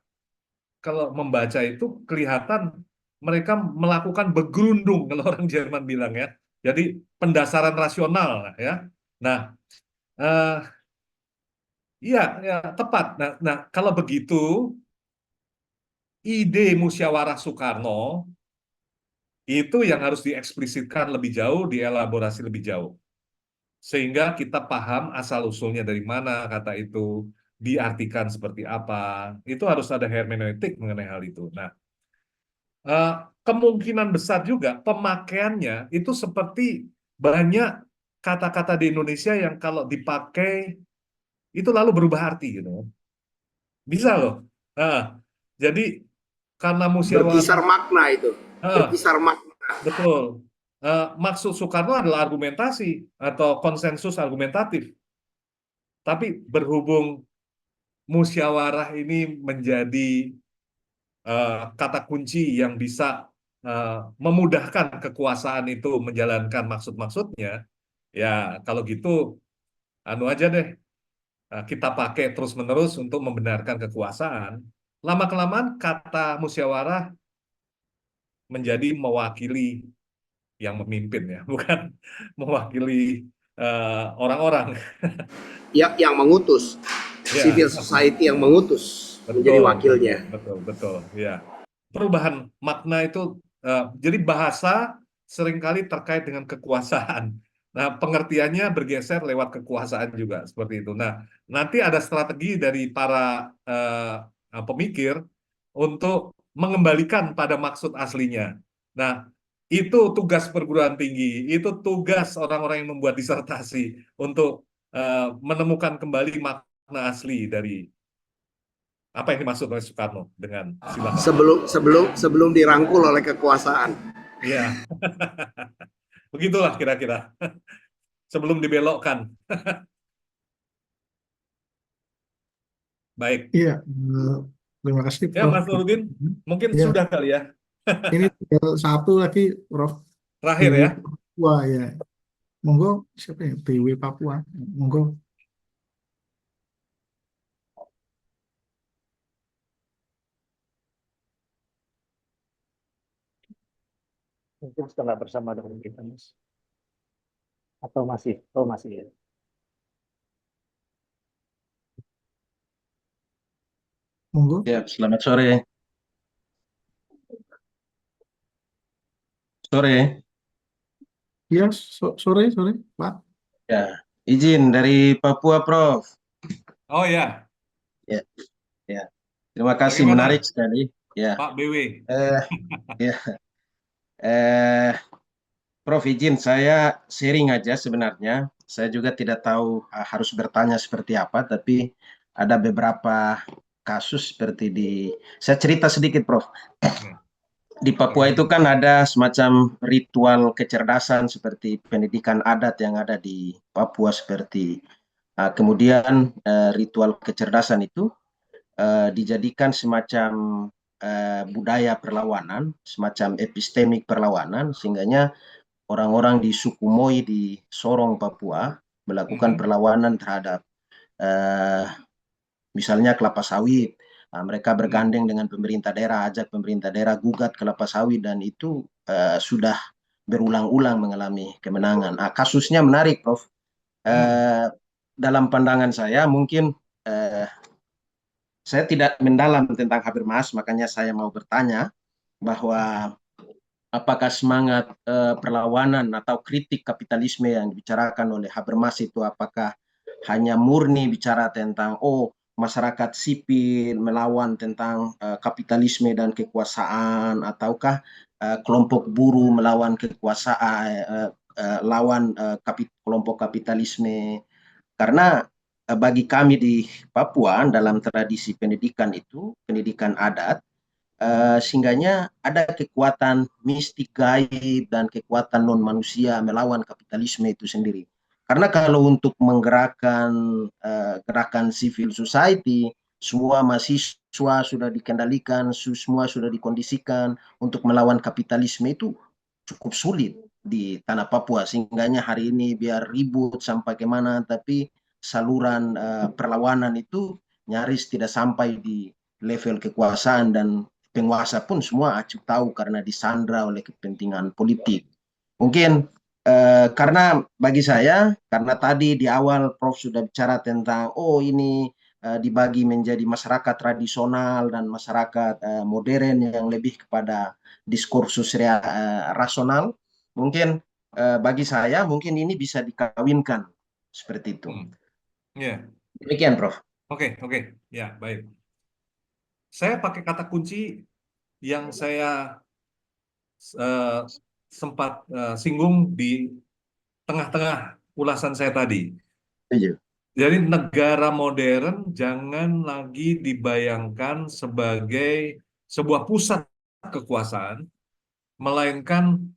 kalau membaca itu kelihatan mereka melakukan begerundung kalau orang Jerman bilang ya. Jadi pendasaran rasional ya. Nah, iya ya tepat. Nah, kalau begitu ide musyawarah Soekarno itu yang harus dieksplisitkan lebih jauh, dielaborasi lebih jauh. Sehingga kita paham asal-usulnya dari mana kata itu, diartikan seperti apa. Itu harus ada hermeneutik mengenai hal itu. Nah, kemungkinan besar juga pemakaiannya itu seperti banyak kata-kata di Indonesia yang kalau dipakai itu lalu berubah arti gitu. Bisa loh. Jadi karena musyawarah Berkisar makna itu. Berkisar makna. Betul. Maksud Soekarno adalah argumentasi atau konsensus argumentatif. Tapi berhubung musyawarah ini menjadi kata kunci yang bisa memudahkan kekuasaan itu menjalankan maksud-maksudnya, ya kalau gitu anu aja deh, kita pakai terus-menerus untuk membenarkan kekuasaan. Lama-kelamaan kata musyawarah menjadi mewakili yang memimpin ya, bukan mewakili orang-orang. Yang mengutus, civil society yang mengutus menjadi wakilnya. Betul, ya. Perubahan makna itu, jadi bahasa seringkali terkait dengan kekuasaan. Nah, pengertiannya bergeser lewat kekuasaan juga seperti itu. Nah, nanti ada strategi dari para pemikir untuk mengembalikan pada maksud aslinya. Nah, Itu tugas perguruan tinggi, itu tugas orang-orang yang membuat disertasi untuk menemukan kembali makna asli dari apa yang dimaksud oleh Soekarno dengan sila kedua. Sebelum dirangkul oleh kekuasaan. Ya, begitulah kira-kira sebelum dibelokkan. Baik, Iya, terima kasih ya Prof. Mas Nurudin, mungkin Ya, sudah kali ya. ini tinggal satu lagi Prof. Terakhir DW ya. Papua ya. Monggo siapa ya? DW Papua. Monggo. Mungkin setelah bersama dengan kita, Mas. Atau masih? Oh, masih ya. Monggo. Ya, selamat sore. Sore. Iya, sore sore Pak. Ya, izin dari Papua, Prof. Oh ya, Ya, ya. Terima kasih, menarik bagaimana sekali. Ya, Pak BW? eh, ya, eh, Prof, izin saya sharing aja sebenarnya. Saya juga tidak tahu harus bertanya seperti apa, tapi ada beberapa kasus seperti di. Saya cerita sedikit, Prof. Ya, Di Papua itu bagaimana? kan ada semacam ritual kecerdasan seperti pendidikan adat yang ada di Papua seperti kemudian ritual kecerdasan itu dijadikan semacam budaya perlawanan, semacam epistemik perlawanan, sehingganya orang-orang di suku Moi di Sorong, Papua melakukan Mhm. perlawanan terhadap eh, misalnya kelapa sawit. Mereka bergandeng dengan pemerintah daerah, ajak pemerintah daerah gugat kelapa sawit dan itu sudah berulang-ulang mengalami kemenangan. Kasusnya menarik, Prof. Hmm. Dalam pandangan saya mungkin eh, saya tidak mendalam tentang Habermas, makanya saya mau bertanya bahwa apakah semangat perlawanan atau kritik kapitalisme yang dibicarakan oleh Habermas itu apakah hanya murni bicara tentang masyarakat sipil melawan tentang kapitalisme dan kekuasaan ataukah kelompok buruh melawan kekuasaan lawan kelompok kapitalisme karena bagi kami di Papua dalam tradisi pendidikan itu pendidikan adat sehingganya ada kekuatan mistik gaib dan kekuatan non manusia melawan kapitalisme itu sendiri. Karena kalau untuk menggerakkan gerakan civil society, semua mahasiswa sudah dikendalikan, semua sudah dikondisikan untuk melawan kapitalisme itu cukup sulit di tanah Papua. Sehingganya hari ini biar ribut sampai kemana, tapi saluran perlawanan itu nyaris tidak sampai di level kekuasaan dan penguasa pun semua acuh tahu karena disandra oleh kepentingan politik. Mungkin karena bagi saya, karena tadi di awal Prof sudah bicara tentang, ini dibagi menjadi masyarakat tradisional dan masyarakat modern yang lebih kepada diskursus rasional, mungkin bagi saya mungkin ini bisa dikawinkan seperti itu. Hmm. Ya, Demikian, Prof. oke, oke, ya, baik. Saya pakai kata kunci yang saya eh, sempat singgung di tengah-tengah ulasan saya tadi. Setuju. Jadi negara modern jangan lagi dibayangkan sebagai sebuah pusat kekuasaan, melainkan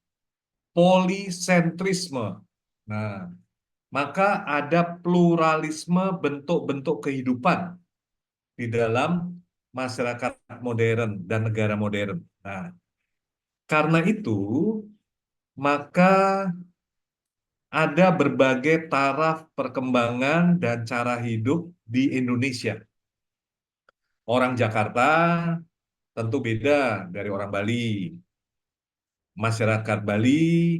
polisentrisme. Nah, maka ada pluralisme bentuk-bentuk kehidupan di dalam masyarakat modern dan negara modern. Nah, karena itu, maka ada berbagai taraf perkembangan dan cara hidup di Indonesia. Orang Jakarta tentu beda dari orang Bali. Masyarakat Bali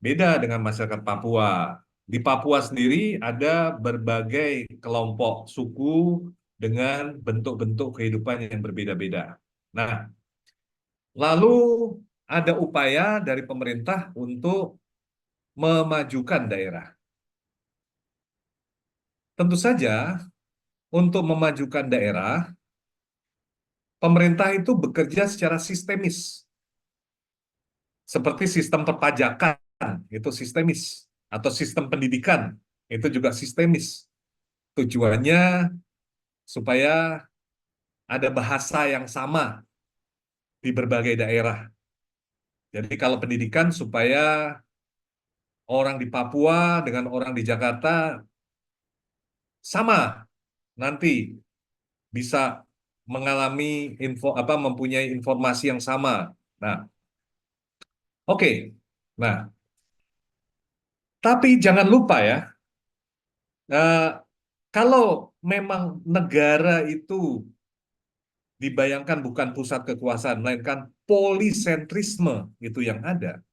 beda dengan masyarakat Papua. Di Papua sendiri ada berbagai kelompok suku dengan bentuk-bentuk kehidupan yang berbeda-beda. Nah, lalu ada upaya dari pemerintah untuk memajukan daerah. Tentu saja, untuk memajukan daerah, pemerintah itu bekerja secara sistemis. Seperti sistem perpajakan, itu sistemis. Atau sistem pendidikan, itu juga sistemis. Tujuannya supaya ada bahasa yang sama di berbagai daerah. Jadi kalau pendidikan supaya orang di Papua dengan orang di Jakarta sama nanti bisa mengalami mempunyai informasi yang sama. Nah, oke. Nah, tapi jangan lupa ya, eh, kalau memang negara itu dibayangkan bukan pusat kekuasaan, melainkan polisentrisme itu yang ada,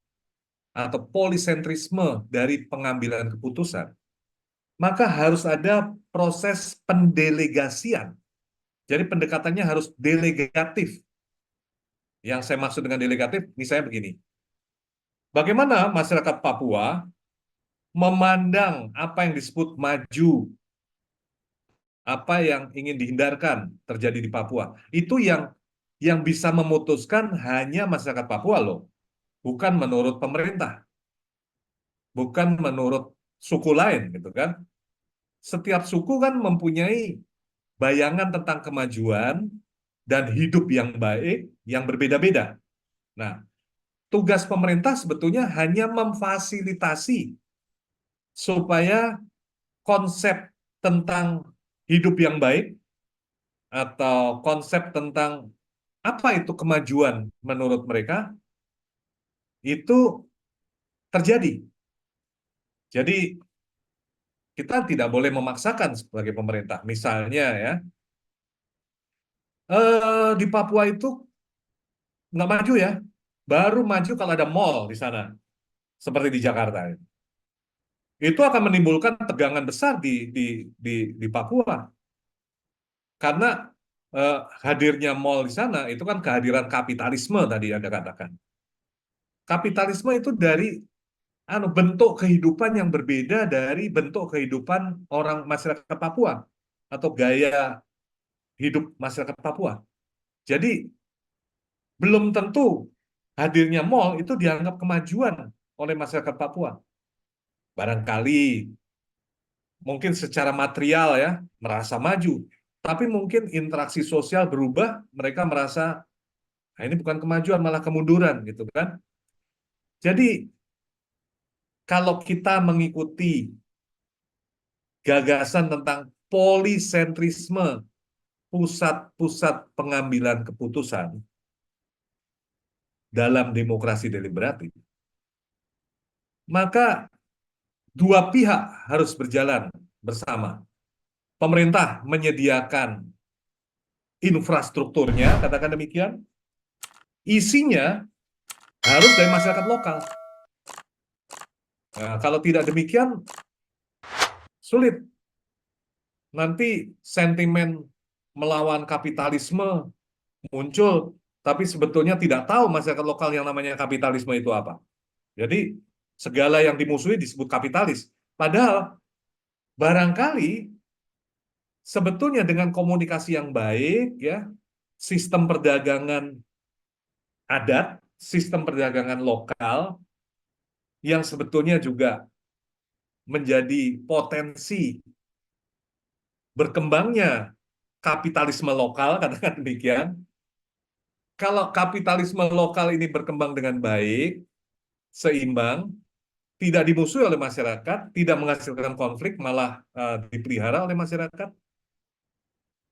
atau polisentrisme dari pengambilan keputusan, maka harus ada proses pendelegasian. Jadi pendekatannya harus delegatif. Yang saya maksud dengan delegatif, misalnya begini. Bagaimana masyarakat Papua memandang apa yang disebut maju, apa yang ingin dihindarkan terjadi di Papua. Itu yang bisa memutuskan hanya masyarakat Papua loh, bukan menurut pemerintah, bukan menurut suku lain gitu kan. Setiap suku kan mempunyai bayangan tentang kemajuan dan hidup yang baik yang berbeda-beda. Nah, tugas pemerintah sebetulnya hanya memfasilitasi supaya konsep tentang hidup yang baik atau konsep tentang apa itu kemajuan menurut mereka itu terjadi. Jadi kita tidak boleh memaksakan sebagai pemerintah. Misalnya ya, di Papua itu nggak maju ya, baru maju kalau ada mall di sana, seperti di Jakarta. Itu akan menimbulkan tegangan besar di Papua. Karena hadirnya mall di sana itu kan kehadiran kapitalisme tadi Anda katakan. Kapitalisme itu dari bentuk kehidupan yang berbeda dari bentuk kehidupan orang masyarakat Papua atau gaya hidup masyarakat Papua. Jadi belum tentu hadirnya mall itu dianggap kemajuan oleh masyarakat Papua. Barangkali mungkin secara material ya merasa maju, tapi mungkin interaksi sosial berubah, mereka merasa nah, ini bukan kemajuan malah kemunduran gitu kan. Jadi kalau kita mengikuti gagasan tentang polisentrisme pusat-pusat pengambilan keputusan dalam demokrasi deliberatif, maka dua pihak harus berjalan bersama. Pemerintah menyediakan infrastrukturnya, katakan demikian, isinya harus dari masyarakat lokal. Nah, kalau tidak demikian, sulit. Nanti sentimen melawan kapitalisme muncul, tapi sebetulnya tidak tahu masyarakat lokal yang namanya kapitalisme itu apa. Jadi segala yang dimusuhi disebut kapitalis. Padahal barangkali sebetulnya dengan komunikasi yang baik, ya, sistem perdagangan adat, sistem perdagangan lokal yang sebetulnya juga menjadi potensi berkembangnya kapitalisme lokal, katakan demikian. Kalau kapitalisme lokal ini berkembang dengan baik, seimbang, tidak dimusuhi oleh masyarakat, tidak menghasilkan konflik, malah dipelihara oleh masyarakat,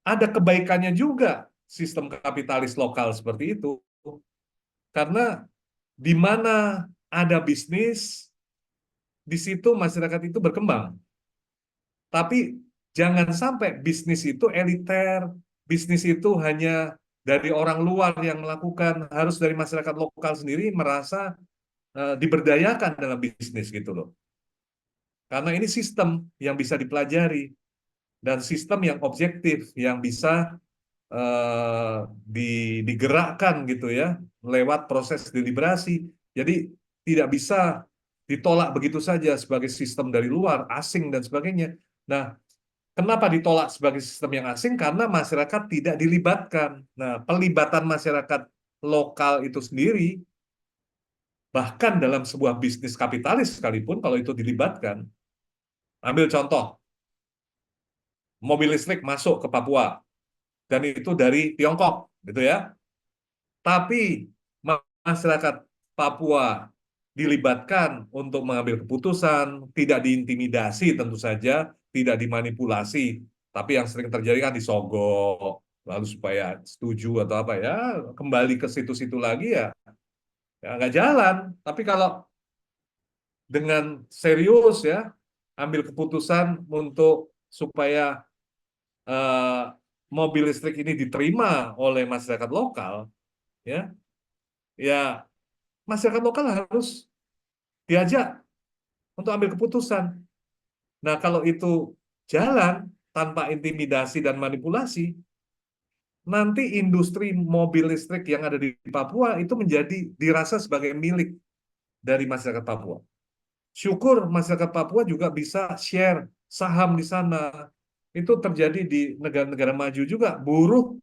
ada kebaikannya juga sistem kapitalis lokal seperti itu. Karena di mana ada bisnis, di situ masyarakat itu berkembang. Tapi jangan sampai bisnis itu eliter, bisnis itu hanya dari orang luar yang melakukan, harus dari masyarakat lokal sendiri merasa diberdayakan dalam bisnis gitu loh. Karena ini sistem yang bisa dipelajari dan sistem yang objektif yang bisa digerakkan gitu ya lewat proses deliberasi. Jadi tidak bisa ditolak begitu saja sebagai sistem dari luar, asing dan sebagainya. Nah, kenapa ditolak sebagai sistem yang asing? Karena masyarakat tidak dilibatkan. Nah, pelibatan masyarakat lokal itu sendiri Bahkan dalam sebuah bisnis kapitalis sekalipun, kalau itu dilibatkan, ambil contoh, mobil listrik masuk ke Papua, dan itu dari Tiongkok, gitu ya. Tapi masyarakat Papua dilibatkan untuk mengambil keputusan, tidak diintimidasi tentu saja, tidak dimanipulasi, tapi yang sering terjadi kan disogok, lalu supaya setuju atau apa ya, kembali ke situ-situ lagi ya, ya nggak jalan. Tapi kalau dengan serius ya, ambil keputusan untuk supaya eh, mobil listrik ini diterima oleh masyarakat lokal, ya, ya masyarakat lokal harus diajak untuk ambil keputusan. Nah, kalau itu jalan tanpa intimidasi dan manipulasi, nanti industri mobil listrik yang ada di Papua itu menjadi dirasa sebagai milik dari masyarakat Papua. Syukur masyarakat Papua juga bisa share saham di sana. Itu terjadi di negara-negara maju juga. Buruh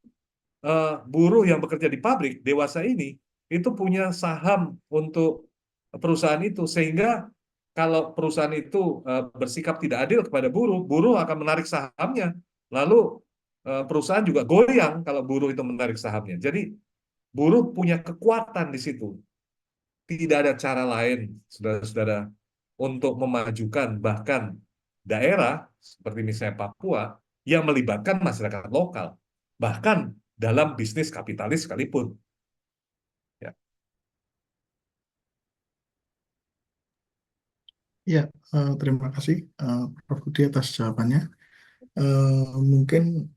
yang bekerja di pabrik dewasa ini itu punya saham untuk perusahaan itu, sehingga kalau perusahaan itu bersikap tidak adil kepada buruh, buruh akan menarik sahamnya, lalu perusahaan juga goyang kalau buruh itu menarik sahamnya. Jadi buruh punya kekuatan di situ. Tidak ada cara lain, saudara-saudara, untuk memajukan bahkan daerah seperti misalnya Papua yang melibatkan masyarakat lokal, bahkan dalam bisnis kapitalis sekalipun. Ya. Ya, terima kasih Prof. Budi atas jawabannya. Mungkin